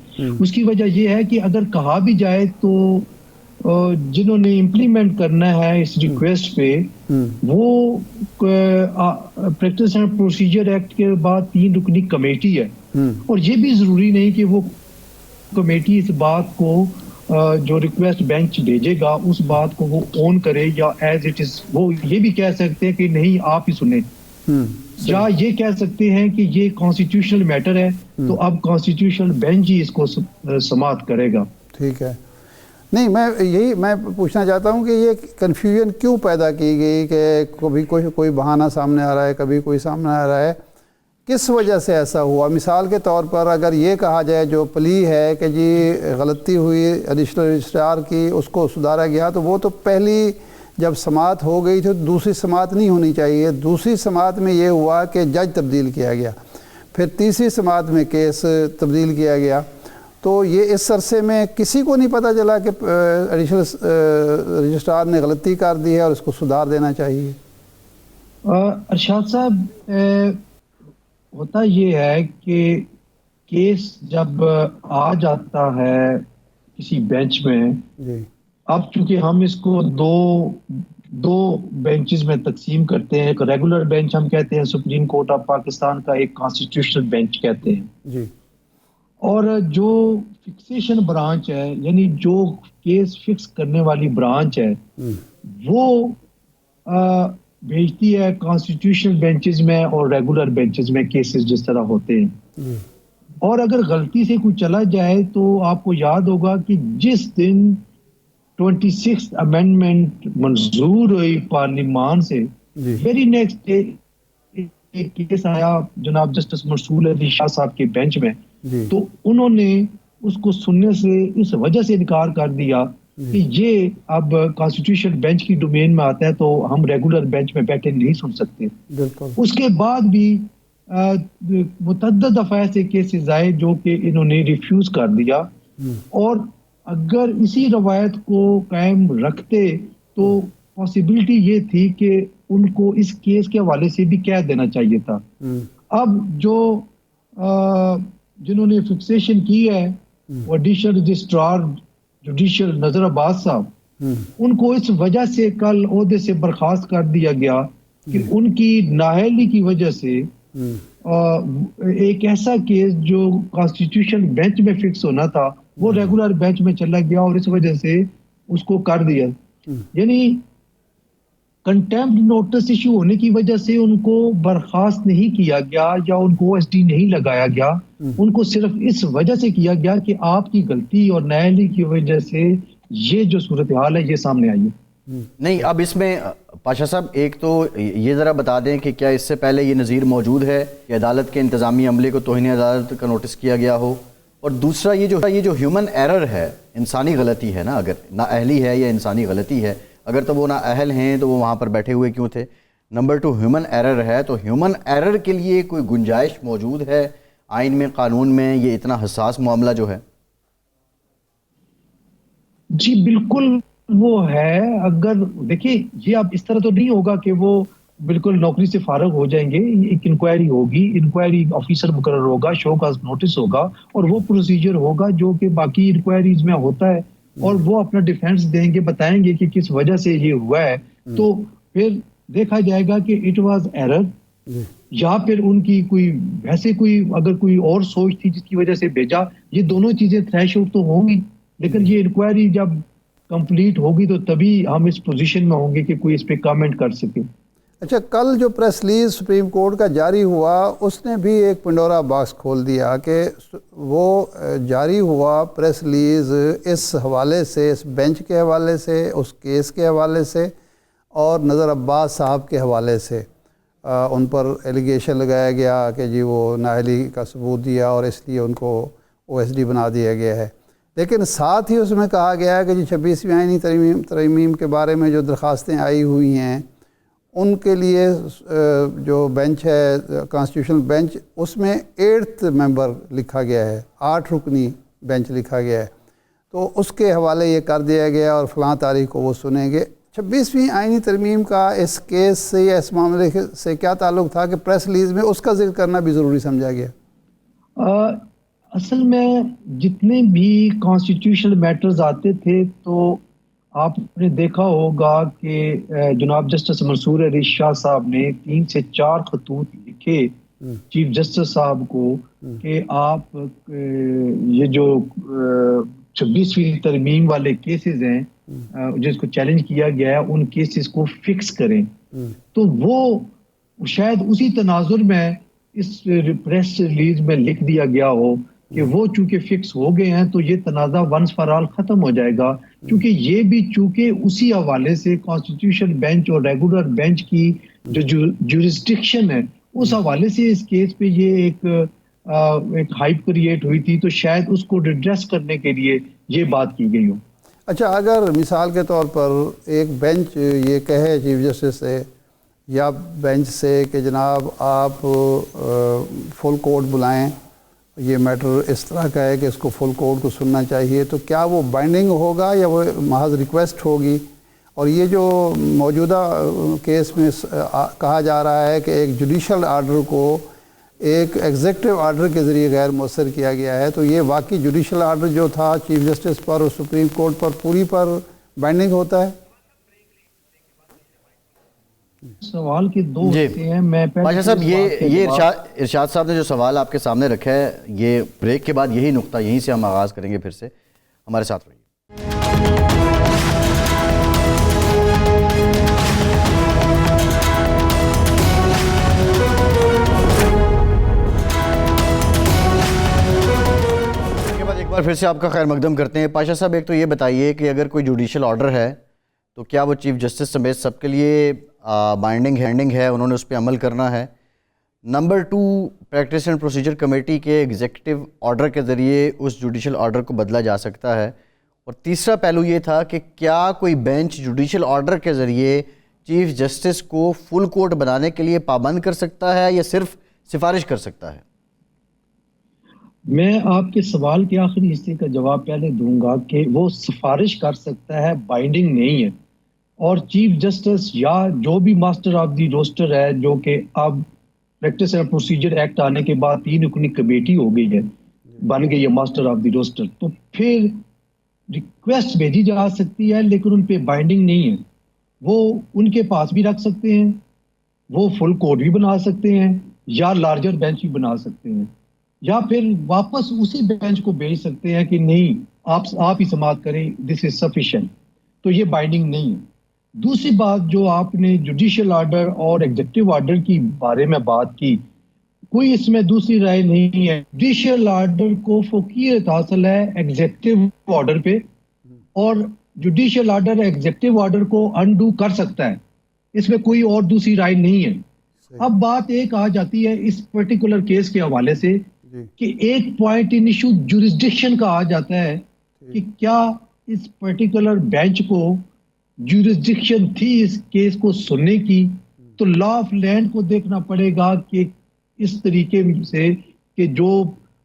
اس کی وجہ یہ ہے کہ اگر کہا بھی جائے تو جنہوں نے امپلیمنٹ کرنا ہے اس ریکویسٹ پہ وہ پریکٹس اینڈ پروسیجر ایکٹ کے بعد 3 رکنی کمیٹی ہے، اور یہ بھی ضروری نہیں کہ وہ کمیٹی اس بات کو جو ریکویسٹ بینچ بھیجے گا اس بات کو وہ اون کرے یا ایز اٹ از. وہ یہ بھی کہہ سکتے ہیں کہ نہیں آپ ہی سنیں، یا یہ کہہ سکتے ہیں کہ یہ کانسٹیٹیوشنل میٹر ہے تو اب کانسٹیٹیوشنل بینچ ہی اس کو سماعت کرے گا. ٹھیک ہے. نہیں، میں پوچھنا چاہتا ہوں کہ یہ کنفیوژن کیوں پیدا کی گئی کہ کبھی کوئی بہانہ سامنے آ رہا ہے، کبھی کوئی سامنے آ رہا ہے، کس وجہ سے ایسا ہوا؟ مثال کے طور پر اگر یہ کہا جائے جو پلی ہے کہ جی غلطی ہوئی ایڈیشنل رجسٹرار کی، اس کو سدھارا گیا، تو وہ تو پہلی جب سماعت ہو گئی تو دوسری سماعت نہیں ہونی چاہیے. دوسری سماعت میں یہ ہوا کہ جج تبدیل کیا گیا، پھر تیسری سماعت میں کیس تبدیل کیا گیا. تو یہ اس عرصے میں کسی کو نہیں پتہ چلا کہ ایڈیشنل رجسٹرار نے غلطی کر دی ہے اور اس کو سدھار دینا چاہیے. ارشاد صاحب، ہوتا یہ ہے کہ کیس جب آ جاتا ہے کسی بینچ میں، جی، اب چونکہ ہم اس کو دو بینچز میں تقسیم کرتے ہیں، ایک ریگولر بینچ ہم کہتے ہیں سپریم کورٹ آف پاکستان کا، ایک کانسٹیٹیوشنل بینچ کہتے ہیں. جی، اور جو فکسیشن برانچ ہے، یعنی جو کیس فکس کرنے والی برانچ ہے، وہ بھیجتی ہے کانسٹیٹیوشنل بینچز میں اور ریگولر بینچز میں کیسز جس طرح ہوتے ہیں. اور اگر غلطی سے کوئی چلا جائے تو آپ کو یاد ہوگا کہ جس دن 26 امینڈمنٹ منظور ہوئی پارلیمان سے، ویری نیکسٹ ڈے ایک کیس آیا جناب جسٹس مرسول علی شاہ صاحب کے بینچ میں، تو انہوں نے اس کو سننے سے اس وجہ سے انکار کر دیا کہ یہ اب کانسٹیٹیوشن بینچ کی ڈومین میں آتا ہے تو ہم ریگولر بینچ میں بیٹھے نہیں سن سکتے. اس کے بعد بھی متعدد دفعہ ایسے کیسز آئے جو کہ انہوں نے ریفیوز کر دیا، اور اگر اسی روایت کو قائم رکھتے تو پاسبلٹی یہ تھی کہ ان کو اس کیس کے حوالے سے بھی کہہ دینا چاہیے تھا. اب جنہوں نے فکسیشن کی ہے وہ ایڈیشنل رجسٹرار جوڈیشل نذر عباس صاحب، ان کو اس وجہ سے کل عہدے سے برخاست کر دیا گیا کہ ان کی نااہلی کی وجہ سے ایک ایسا کیس جو کانسٹیٹیوشن بینچ میں فکس ہونا تھا وہ ریگولر بینچ میں چلا گیا، اور اس وجہ سے اس کو کر دیا. یعنی کنٹیمپٹ نوٹس ایشو ہونے کی وجہ سے ان کو برخاست نہیں کیا گیا یا ان کو OSD نہیں لگایا گیا، ان کو صرف اس وجہ سے کیا گیا کہ آپ کی غلطی اور نااہلی کی وجہ سے یہ جو صورتحال ہے یہ سامنے آئی ہے. نہیں، اب اس میں پاشا صاحب ایک تو یہ ذرا بتا دیں کہ کیا اس سے پہلے یہ نظیر موجود ہے کہ عدالت کے انتظامی عملے کو توہین عدالت کا نوٹس کیا گیا ہو؟ اور دوسرا یہ جو ہیومن ایرر ہے، انسانی غلطی ہے نا، اگر نااہلی ہے یا انسانی غلطی ہے، اگر تو وہ نااہل ہیں تو وہ وہاں پر بیٹھے ہوئے کیوں تھے؟ نمبر 2 ہیومن ایرر ہے، تو ہیومن ایرر کے لیے کوئی گنجائش موجود ہے آئین میں، قانون میں، یہ اتنا حساس معاملہ جو ہے؟ جی بالکل وہ ہے. اگر دیکھیں یہ اب اس طرح تو نہیں ہوگا کہ وہ بالکل نوکری سے فارغ ہو جائیں گے. ایک انکوائری ہوگی، انکوائری آفیسر مقرر ہوگا، شو کاز نوٹس ہوگا، اور وہ پروسیجر ہوگا جو کہ باقی انکوائریز میں ہوتا ہے، اور وہ اپنا ڈیفینس دیں گے، بتائیں گے کہ کس وجہ سے یہ ہوا ہے. تو پھر دیکھا جائے گا کہ اٹ واز ایرر، یا پھر ان کی کوئی ویسے اگر کوئی اور سوچ تھی جس کی وجہ سے بھیجا. یہ دونوں چیزیں تھریش آؤٹ تو ہوں گی، لیکن یہ انکوائری جب کمپلیٹ ہوگی تو تبھی ہم اس پوزیشن میں ہوں گے کہ کوئی اس پہ کامنٹ کر سکے. اچھا، کل جو پریس ریلیز سپریم کورٹ کا جاری ہوا اس نے بھی ایک پنڈورا باکس کھول دیا کہ وہ جاری ہوا پریس ریلیز اس حوالے سے، اس بینچ کے حوالے سے، اس کیس کے حوالے سے، اور نذر عباس صاحب کے حوالے سے. ان پر ایلیگیشن لگایا گیا کہ جی وہ نااہلی کا ثبوت دیا اور اس لیے ان کو OSD بنا دیا گیا ہے. لیکن ساتھ ہی اس میں کہا گیا ہے کہ جو 26ویں آئینی ترمیم کے بارے میں جو درخواستیں آئی ہوئی ہیں ان کے لیے جو بینچ ہے کانسٹیٹیوشنل بینچ اس میں 8 ممبر لکھا گیا ہے، 8 رکنی بینچ لکھا گیا ہے، تو اس کے حوالے یہ کر دیا گیا اور فلاں تاریخ کو وہ سنیں گے۔ 26ویں آئینی ترمیم کا اس کیس سے یا اس معاملے سے کیا تعلق تھا کہ پریس ریلیز میں اس کا ذکر کرنا بھی ضروری سمجھا گیا؟ اصل میں جتنے بھی کانسٹیٹیوشنل میٹرز آتے تھے تو آپ نے دیکھا ہوگا کہ جناب جسٹس منصور علی شاہ صاحب نے 3 سے 4 خطوط لکھے چیف جسٹس صاحب کو کہ آپ یہ جو 26ویں ترمیم والے کیسز ہیں جس کو چیلنج کیا گیا ہے ان کیسز کو فکس کریں، تو وہ شاید اسی تناظر میں اس پریس ریلیز میں لکھ دیا گیا ہو کہ وہ چونکہ فکس ہو گئے ہیں تو یہ تنازع ونس فار آل ختم ہو جائے گا، کیونکہ یہ بھی چونکہ اسی حوالے سے کانسٹیٹیوشن بینچ اور ریگولر بینچ کی جو جورسڈکشن ہے اس حوالے سے اس کیس پہ یہ ایک ہائپ کریٹ ہوئی تھی، تو شاید اس کو ریڈریس کرنے کے لیے یہ بات کی گئی ہو۔ اچھا، اگر مثال کے طور پر ایک بینچ یہ کہے چیف جسٹس سے یا بینچ سے کہ جناب آپ فل کورٹ بلائیں، یہ میٹر اس طرح کا ہے کہ اس کو فل کورٹ کو سننا چاہیے، تو کیا وہ بائنڈنگ ہوگا یا وہ محض ریکویسٹ ہوگی؟ اور یہ جو موجودہ کیس میں کہا جا رہا ہے کہ ایک جوڈیشل آرڈر کو ایک ایگزیکٹو آرڈر کے ذریعے غیر مؤثر کیا گیا ہے، تو یہ واقعی جوڈیشل آرڈر جو تھا چیف جسٹس پر اور سپریم کورٹ پر پوری پر بائنڈنگ ہوتا ہے؟ سوال کے دو ہوتے ہیں۔ میں پاشا صاحب یہ ارشاد صاحب نے جو سوال آپ کے سامنے رکھا ہے، یہ بریک کے بعد یہی نقطہ یہیں سے ہم آغاز کریں گے، پھر سے ہمارے ساتھ رہیے۔ ایک بار پھر سے آپ کا خیر مقدم کرتے ہیں۔ پاشا صاحب، ایک تو یہ بتائیے کہ اگر کوئی جوڈیشل آرڈر ہے تو کیا وہ چیف جسٹس سمیت سب کے لیے بائنڈنگ ہینڈنگ ہے، انہوں نے اس پہ عمل کرنا ہے؟ Number 2، practice and procedure committee کے ایگزیکٹو آرڈر کے ذریعے اس جوڈیشل آرڈر کو بدلا جا سکتا ہے؟ اور تیسرا پہلو یہ تھا کہ کیا کوئی بینچ جوڈیشل آرڈر کے ذریعے چیف جسٹس کو فل کورٹ بنانے کے لیے پابند کر سکتا ہے یا صرف سفارش کر سکتا ہے؟ میں آپ کے سوال کے آخری حصے کا جواب پہلے دوں گا کہ وہ سفارش کر سکتا ہے، بائنڈنگ نہیں ہے۔ اور چیف جسٹس یا جو بھی ماسٹر آف دی روسٹر ہے، جو کہ اب پریکٹس اینڈ پروسیجر ایکٹ آنے کے بعد 3 رکنی کمیٹی ہو گئی ہے، بن گئی ہے ماسٹر آف دی روسٹر، تو پھر ریکویسٹ بھیجی جا سکتی ہے لیکن ان پہ بائنڈنگ نہیں ہے۔ وہ ان کے پاس بھی رکھ سکتے ہیں، وہ فل کورٹ بھی بنا سکتے ہیں یا لارجر بینچ بھی بنا سکتے ہیں، یا پھر واپس اسی بینچ کو بھیج سکتے ہیں کہ نہیں آپ ہی سماعت کریں، دس از سفیشینٹ، تو یہ بائنڈنگ نہیں ہے۔ دوسری بات جو آپ نے جوڈیشل آرڈر اور ایگزیکٹو آرڈر کی بارے میں بات کی، کوئی اس میں دوسری رائے نہیں ہے۔ جوڈیشل آرڈر کو فوقیت حاصل ہے ایگزیکٹو آرڈر پہ، اور جوڈیشل آرڈر ایگزیکٹو آرڈر کو انڈو کر سکتا ہے، اس میں کوئی اور دوسری رائے نہیں ہے۔ اب بات ایک آ جاتی ہے اس پرٹیکولر کیس کے حوالے سے کہ ایک پوائنٹ ان ایشو جورسڈکشن کا آ جاتا ہے کہ کیا اس پرٹیکولر بینچ کو جورسڈکشن تھی اس کیس کو سننے کی، تو لا آف لینڈ کو دیکھنا پڑے گا کہ اس طریقے سے کہ جو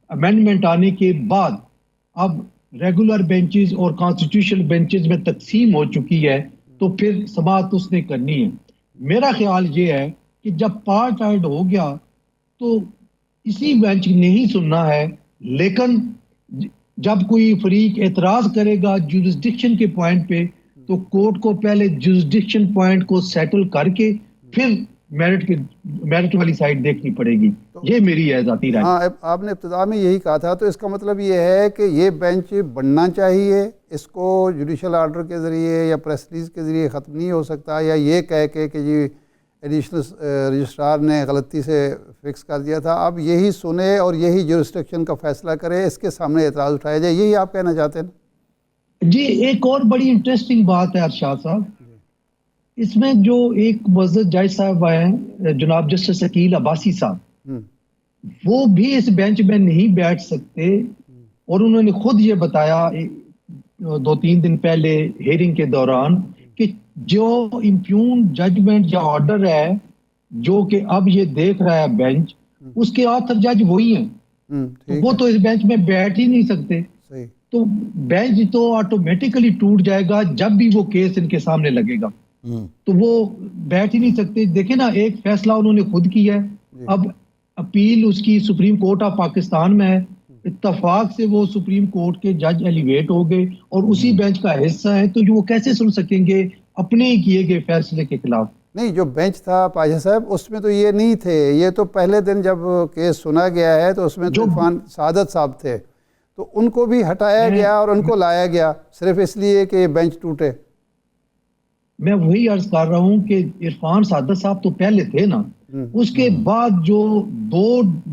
امینڈمنٹ آنے کے بعد اب ریگولر بینچز اور کانسٹیٹیوشنل بینچز میں تقسیم ہو چکی ہے، تو پھر سماعت اس نے کرنی ہے۔ میرا خیال یہ ہے کہ جب پارٹ ایڈ ہو گیا تو اسی بینچ نے ہی سننا ہے، لیکن جب کوئی فریق اعتراض کرے گا جورسڈکشن کے پوائنٹ پہ تو کورٹ کو پہلے جورسڈکشن پوائنٹ کو سیٹل کر کے پھر میرٹ والی سائڈ دیکھنی پڑے گی۔ یہ میری ہے ذاتی رائے۔ ہاں، آپ نے ابتدا میں یہی کہا تھا، تو اس کا مطلب یہ ہے کہ یہ بینچ بننا چاہیے، اس کو جوڈیشل آرڈر کے ذریعے یا پریس ریلیز کے ذریعے ختم نہیں ہو سکتا، یا یہ کہہ کے کہ جی ایڈیشنل رجسٹرار نے غلطی سے فکس کر دیا تھا، اب یہی سنے اور یہی جورسڈکشن کا فیصلہ کرے، اس کے سامنے اعتراض اٹھایا جائے، یہی آپ کہنا چاہتے ہیں؟ جی، ایک اور بڑی انٹرسٹنگ بات ہے ارشاد صاحب، اس میں جو ایک معزز جج صاحب آئے ہیں جناب جسٹس عقیل عباسی صاحب، وہ بھی اس بینچ میں نہیں بیٹھ سکتے اور انہوں نے خود یہ بتایا 2-3 دن پہلے ہیئرنگ کے دوران کہ جو امپیون ججمنٹ یا آرڈر ہے جو کہ اب یہ دیکھ رہا ہے بینچ، اس کے آتھر جج وہی ہیں، تو وہ تو اس بینچ میں بیٹھ ہی نہیں سکتے، صحیح، تو بینچ تو آٹومیٹیکلی ٹوٹ جائے گا جب بھی وہ کیس ان کے سامنے لگے گا، تو وہ بیٹھ ہی نہیں سکتے۔ دیکھیں نا، ایک فیصلہ انہوں نے خود کیا ہے، اب اپیل اس کی سپریم کورٹ آف پاکستان میں ہے، اتفاق سے وہ سپریم کورٹ کے جج ایلیویٹ ہو گئے اور اسی بینچ کا حصہ ہے، تو وہ کیسے سن سکیں گے اپنے ہی کیے گئے فیصلے کے خلاف؟ نہیں، جو بینچ تھا پاشا صاحب اس میں تو یہ نہیں تھے، یہ تو پہلے دن جب کیس سنا گیا ہے تو اس میں تو عرفان سعادت صاحب تھے، تو ان کو بھی ہٹایا گیا اور ان کو لایا گیا صرف اس لیے کہ یہ بینچ ٹوٹے۔ میں وہی عرض کر رہا ہوں کہ عرفان سعادت صاحب تو پہلے تھے نا، اس کے بعد جو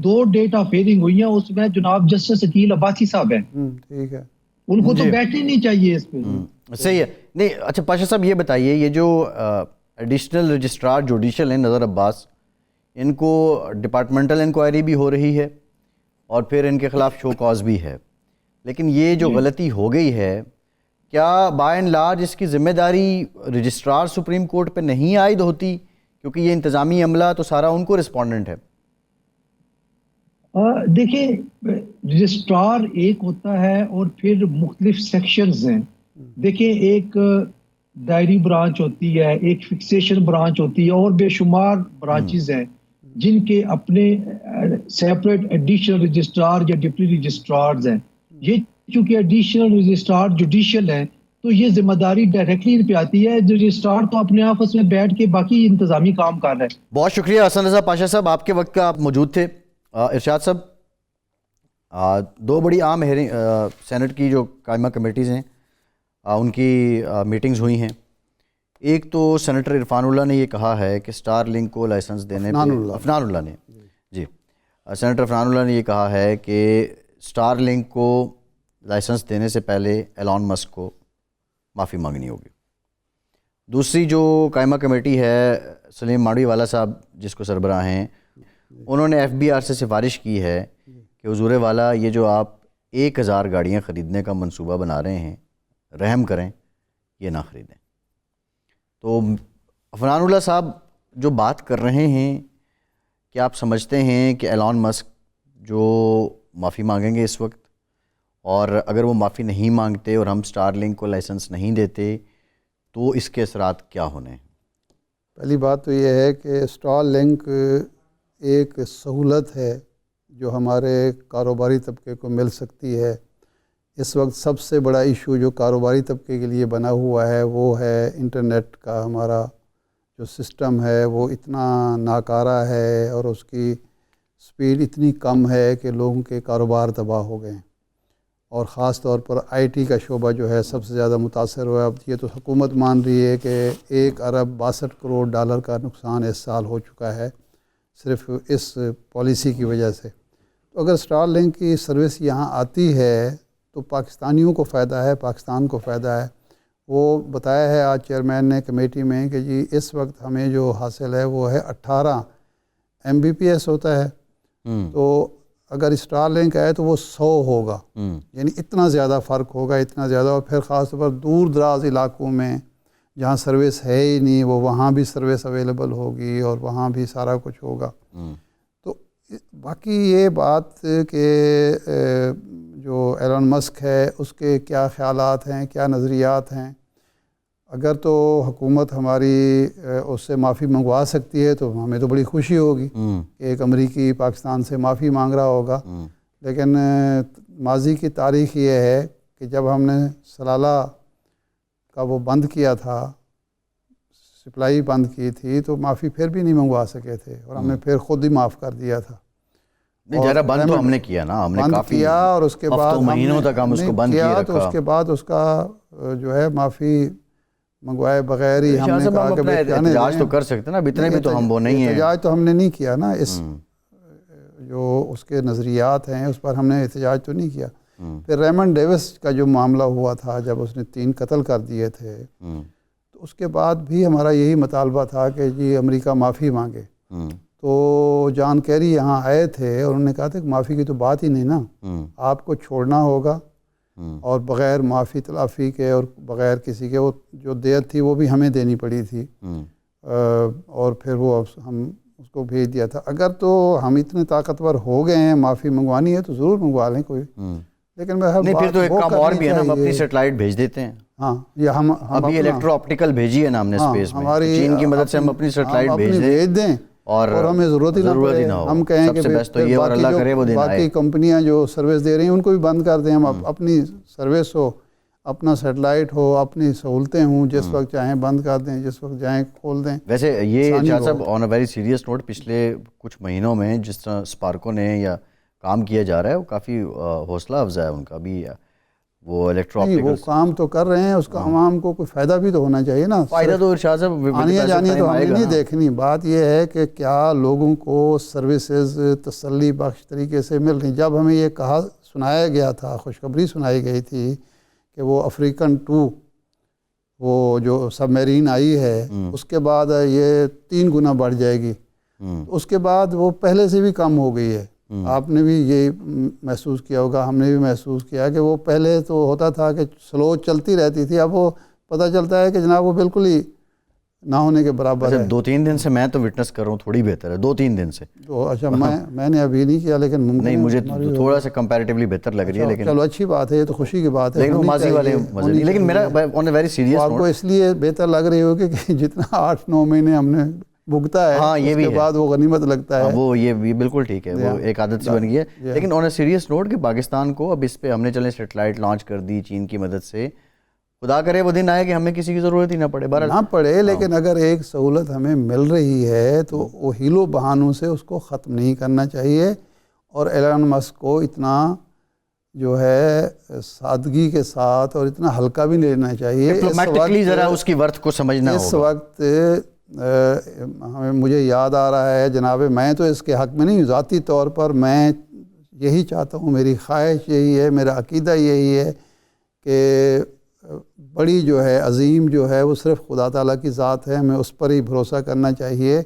دو ڈیٹ آف ہیئرنگ ہوئی ہیں اس میں جناب جسٹس عقیل عباسی صاحب ہیں، ٹھیک ہے، ان کو تو بیٹھنے نہیں چاہیے اس پہ۔ صحیح ہے۔ نہیں اچھا پاشا صاحب یہ بتائیے، یہ جو ایڈیشنل رجسٹرار جوڈیشل ہیں نظر عباس، ان کو ڈپارٹمنٹل انکوائری بھی ہو رہی ہے اور پھر ان کے خلاف شو کاز بھی ہے، لیکن یہ جو غلطی ہو گئی ہے، کیا بائی اینڈ لارج اس کی ذمہ داری رجسٹرار سپریم کورٹ پہ نہیں عائد ہوتی؟ کیونکہ یہ انتظامی عملہ تو سارا ان کو رسپونڈنٹ ہے۔ دیکھیں، رجسٹرار ایک ہوتا ہے اور پھر مختلف سیکشنز ہیں۔ دیکھیں، ایک دائری برانچ ہوتی ہے، ایک فکسیشن برانچ ہوتی ہے، اور بے شمار برانچز ہیں جن کے اپنے سیپریٹ ایڈیشنل رجسٹرار یا ڈپٹی رجسٹرارز ہیں۔ یہ چونکہ ایڈیشنل رجسٹرار جوڈیشل ہیں تو یہ ذمہ داری ڈائریکٹلی ان پہ آتی ہے، رجسٹرار تو اپنے آفس میں بیٹھ کے باقی انتظامی کام کر رہے ہیں۔ بہت شکریہ حسن رضا پاشا صاحب، آپ کے وقت کا آپ موجود تھے۔ ارشاد صاحب، دو بڑی عام سینٹ کی جو قائمہ کمیٹیز ہیں ان کی میٹنگز ہوئی ہیں۔ ایک تو سینیٹر عرفان اللہ نے یہ کہا ہے کہ سٹار لنک کو لائسنس دینے پہ عفنان اللہ نے سینیٹر عفنان اللہ نے یہ کہا ہے کہ سٹار لنک کو لائسنس دینے سے پہلے ایلان مسک کو معافی مانگنی ہوگی۔ دوسری جو قائمہ کمیٹی ہے، سلیم ماڑوی والا صاحب جس کو سربراہ ہیں، انہوں نے ایف بی آر سے سفارش کی ہے کہ حضور والا یہ جو آپ 1000 گاڑیاں خریدنے کا منصوبہ بنا رہے ہیں، رحم کریں یہ نہ خریدیں۔ تو عفنان اللہ صاحب جو بات کر رہے ہیں، کیا آپ سمجھتے ہیں کہ ایلان مسک جو معافی مانگیں گے اس وقت، اور اگر وہ معافی نہیں مانگتے اور ہم سٹار لنک کو لائسنس نہیں دیتے تو اس کے اثرات کیا ہونے ہیں؟ پہلی بات تو یہ ہے کہ سٹار لنک ایک سہولت ہے جو ہمارے کاروباری طبقے کو مل سکتی ہے۔ اس وقت سب سے بڑا ایشو جو کاروباری طبقے کے لیے بنا ہوا ہے وہ ہے انٹرنیٹ کا ہمارا جو سسٹم ہے وہ اتنا ناکارہ ہے اور اس کی سپیڈ اتنی کم ہے کہ لوگوں کے کاروبار تباہ ہو گئے ہیں، اور خاص طور پر آئی ٹی کا شعبہ جو ہے سب سے زیادہ متاثر ہوا ہے۔ اب یہ تو حکومت مان رہی ہے کہ 1 ارب 62 کروڑ ڈالر کا نقصان اس سال ہو چکا ہے صرف اس پالیسی کی وجہ سے۔ تو اگر سٹار لنک کی سروس یہاں آتی ہے تو پاکستانیوں کو فائدہ ہے، پاکستان کو فائدہ ہے۔ وہ بتایا ہے آج چیئرمین نے کمیٹی میں کہ جی اس وقت ہمیں جو حاصل ہے وہ ہے 18 Mbps ہوتا ہے، تو اگر سٹار لنک آئے تو وہ 100 ہوگا، یعنی اتنا زیادہ فرق ہوگا، اتنا زیادہ۔ اور پھر خاص طور پر دور دراز علاقوں میں جہاں سروس ہے ہی نہیں، وہ وہاں بھی سروس اویلیبل ہوگی اور وہاں بھی سارا کچھ ہوگا۔ تو باقی یہ بات کہ جو ایلان مسک ہے اس کے کیا خیالات ہیں، کیا نظریات ہیں، اگر تو حکومت ہماری اس سے معافی منگوا سکتی ہے تو ہمیں تو بڑی خوشی ہوگی کہ ایک امریکی پاکستان سے معافی مانگ رہا ہوگا۔ لیکن ماضی کی تاریخ یہ ہے کہ جب ہم نے سلالہ کا وہ بند کیا تھا، سپلائی بند کی تھی، تو معافی پھر بھی نہیں منگوا سکے تھے اور ہم نے پھر خود ہی معاف کر دیا تھا۔ نہیں بند تو ہم نے کیا نا، ہم نے بند کافی کیا اور اس کے بعد مہینوں تک ہم اس کو بند کیا تو اس کے بعد اس کا جو ہے معافی منگوائے بغیر ہی ہم نے کہا کہ احتجاج تو کر سکتے نا، اب اتنے بھی تو ہم وہ نہیں ہیں۔ احتجاج تو ہم نے نہیں کیا نا، اس جو اس کے نظریات ہیں اس پر ہم نے احتجاج تو نہیں کیا۔ پھر ریمنڈ ڈیوس کا جو معاملہ ہوا تھا جب اس نے 3 قتل کر دیے تھے، تو اس کے بعد بھی ہمارا یہی مطالبہ تھا کہ جی امریکہ معافی مانگے۔ تو جان کیری یہاں آئے تھے اور انہوں نے کہا تھا کہ معافی کی تو بات ہی نہیں نا، آپ کو چھوڑنا ہوگا اور بغیر معافی تلافی کے اور بغیر کسی کے، وہ جو دیت تھی وہ بھی ہمیں دینی پڑی تھی، اور پھر وہ ہم اس کو بھیج دیا تھا۔ اگر تو ہم اتنے طاقتور ہو گئے ہیں، معافی منگوانی ہے تو ضرور منگوا لیں کوئی، لیکن نہیں پھر تو ایک کام اور بھی ہے نا، ہم اپنی سیٹلائٹ بھیج دیتے ہیں۔ ہاں، یہ ہم ابھی الیکٹرو آپٹیکل بھیجی ہے نا ہم نے اسپیس میں، چین کی مدد سے ہم اپنی سیٹلائٹ بھیج دیں اور ہمیں ضرورت ہی نہ پڑے، ہم کہیں کہ باقی کمپنیاں جو سروس دے رہی ہیں ان کو بھی بند کر دیں، ہم اپنی سروس ہو، اپنا سیٹلائٹ ہو، اپنی سہولتیں ہوں، جس وقت چاہیں بند کر دیں، جس وقت چاہیں کھول دیں۔ ویسے یہ ارشاد صاحب آن اے ویری سیریس نوٹ، پچھلے کچھ مہینوں میں جس طرح اسپارکو نے یا کام کیا جا رہا ہے وہ کافی حوصلہ افزا ہے ان کا بھی، وہ الیکٹرو آپٹیکل وہ کام تو کر رہے ہیں، اس کا عوام کو کوئی فائدہ بھی تو ہونا چاہیے نا۔ فائدہ تو ارشاد صاحب آنی جانی تو ہم نے نہیں دیکھنی، بات یہ ہے کہ کیا لوگوں کو سروسز تسلی بخش طریقے سے مل رہی۔ جب ہمیں یہ سنایا گیا تھا، خوشخبری سنائی گئی تھی کہ وہ افریقن 2 وہ جو سب میرین آئی ہے اس کے بعد یہ 3 گنا بڑھ جائے گی، اس کے بعد وہ پہلے سے بھی کم ہو گئی ہے۔ آپ نے بھی یہ محسوس کیا ہوگا، ہم نے بھی محسوس کیا کہ وہ پہلے تو ہوتا تھا کہ سلو چلتی رہتی تھی، اب وہ پتہ چلتا ہے کہ جناب وہ بالکل ہی نہ ہونے کے برابر ہے۔ 2-3 دن سے میں تو وٹنس کر رہا ہوں، تھوڑی بہتر ہے 2-3 دن سے تو اچھا میں نے ابھی نہیں کیا، لیکن ممکن نہیں، مجھے تھوڑا سا کمپیریٹیولی بہتر لگ رہی ہے، لیکن چلو اچھی بات ہے، یہ تو خوشی کی بات ہے، لیکن وہ ماضی والے مزے نہیں۔ لیکن میرا آن اے ویری سیریس آپ کو اس لیے بہتر لگ رہی ہوگی کہ جتنا 8-9 مہینے ہم نے بھگتا ہے، ہاں یہ بھی اس کے بعد وہ غنیمت لگتا ہے، وہ یہ بھی بالکل ٹھیک ہے، وہ ایک عادت سی بن گئی ہے۔ لیکن آن اے سیریس نوٹ کہ پاکستان کو اب اس پہ ہم نے چلے سیٹلائٹ لانچ کر دی چین کی مدد سے، خدا کرے وہ دن آئے کہ ہمیں کسی کی ضرورت ہی نہ پڑے، لیکن اگر ایک سہولت ہمیں مل رہی ہے تو وہ ہیلو بہانوں سے اس کو ختم نہیں کرنا چاہیے، اور ایلن مسک کو اتنا جو ہے سادگی کے ساتھ اور اتنا ہلکا بھی نہیں لینا چاہیے۔ ڈپلومیٹکلی ذرا اس کی ورتھ کو سمجھنا ہوگا۔ اس وقت مجھے یاد آ رہا ہے جناب، میں تو اس کے حق میں نہیں، ذاتی طور پر میں یہی چاہتا ہوں، میری خواہش یہی ہے، میرا عقیدہ یہی ہے کہ بڑی جو ہے عظیم جو ہے وہ صرف خدا تعالیٰ کی ذات ہے، ہمیں اس پر ہی بھروسہ کرنا چاہیے۔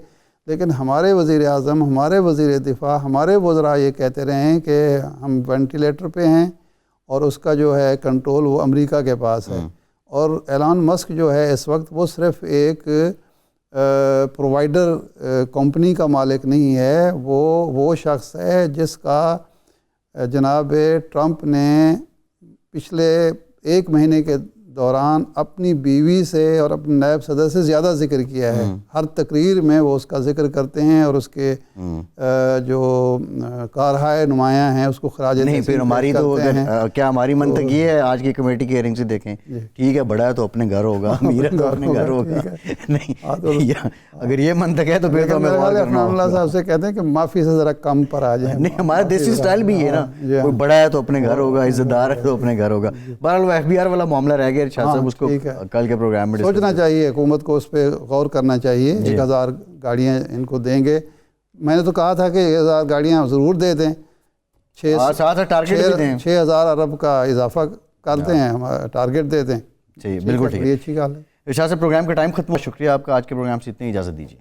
لیکن ہمارے وزیر اعظم، ہمارے وزیر دفاع، ہمارے وزراء یہ کہتے رہے ہیں کہ ہم وینٹیلیٹر پہ ہیں اور اس کا جو ہے کنٹرول وہ امریکہ کے پاس ہے، اور ایلن مسک جو ہے اس وقت وہ صرف ایک پرووائڈر کمپنی کا مالک نہیں ہے، وہ شخص ہے جس کا جناب ٹرمپ نے پچھلے 1 مہینے کے دوران اپنی بیوی سے اور اپنے نائب صدر سے زیادہ ذکر کیا ہے۔ ہر تقریر میں وہ اس کا ذکر کرتے ہیں اور اس کے جو کارہائے نمایاں ہیں اس کو خراج نہیں، پھر ہماری تو کیا ہماری منطق یہ ہے، آج کی کمیٹی کی ہیئرنگ سے دیکھیں، ٹھیک ہے بڑا ہے تو اپنے گھر ہوگا، امیر ہے تو اپنے گھر ہوگا، نہیں اگر یہ منطق ہے تو پھر تو ہمیں غور کرنا ہوگا۔ اللہ صاحب سے کہتے ہیں کہ معافی سے ذرا کم پر آ جائیں۔ نہیں، ہمارا دیسی سٹائل بھی ہے نا، کوئی بڑا ہے تو اپنے گھر ہوگا، عزت دار ہے تو اپنے گھر ہوگا۔ بہرحال وہ FBR والا معاملہ رہ گیا ارشاد صاحب، اس کو کل کے پروگرام میں سوچنا چاہیے، حکومت کو اس پہ غور کرنا چاہیے۔ 1000 گاڑیاں ان کو دیں گے، میں نے تو کہا تھا کہ 1000 گاڑیاں ضرور دے دیں، 6000 ارب کا اضافہ کرتے ہیں، ہم ٹارگیٹ دے دیں۔ بالکل ٹھیک ہے، اچھی بات ہے۔ ارشاد صاحب پروگرام کا ٹائم ختم ہوا، شکریہ آپ کا، آج کے پروگرام سے اتنی اجازت دیجیے۔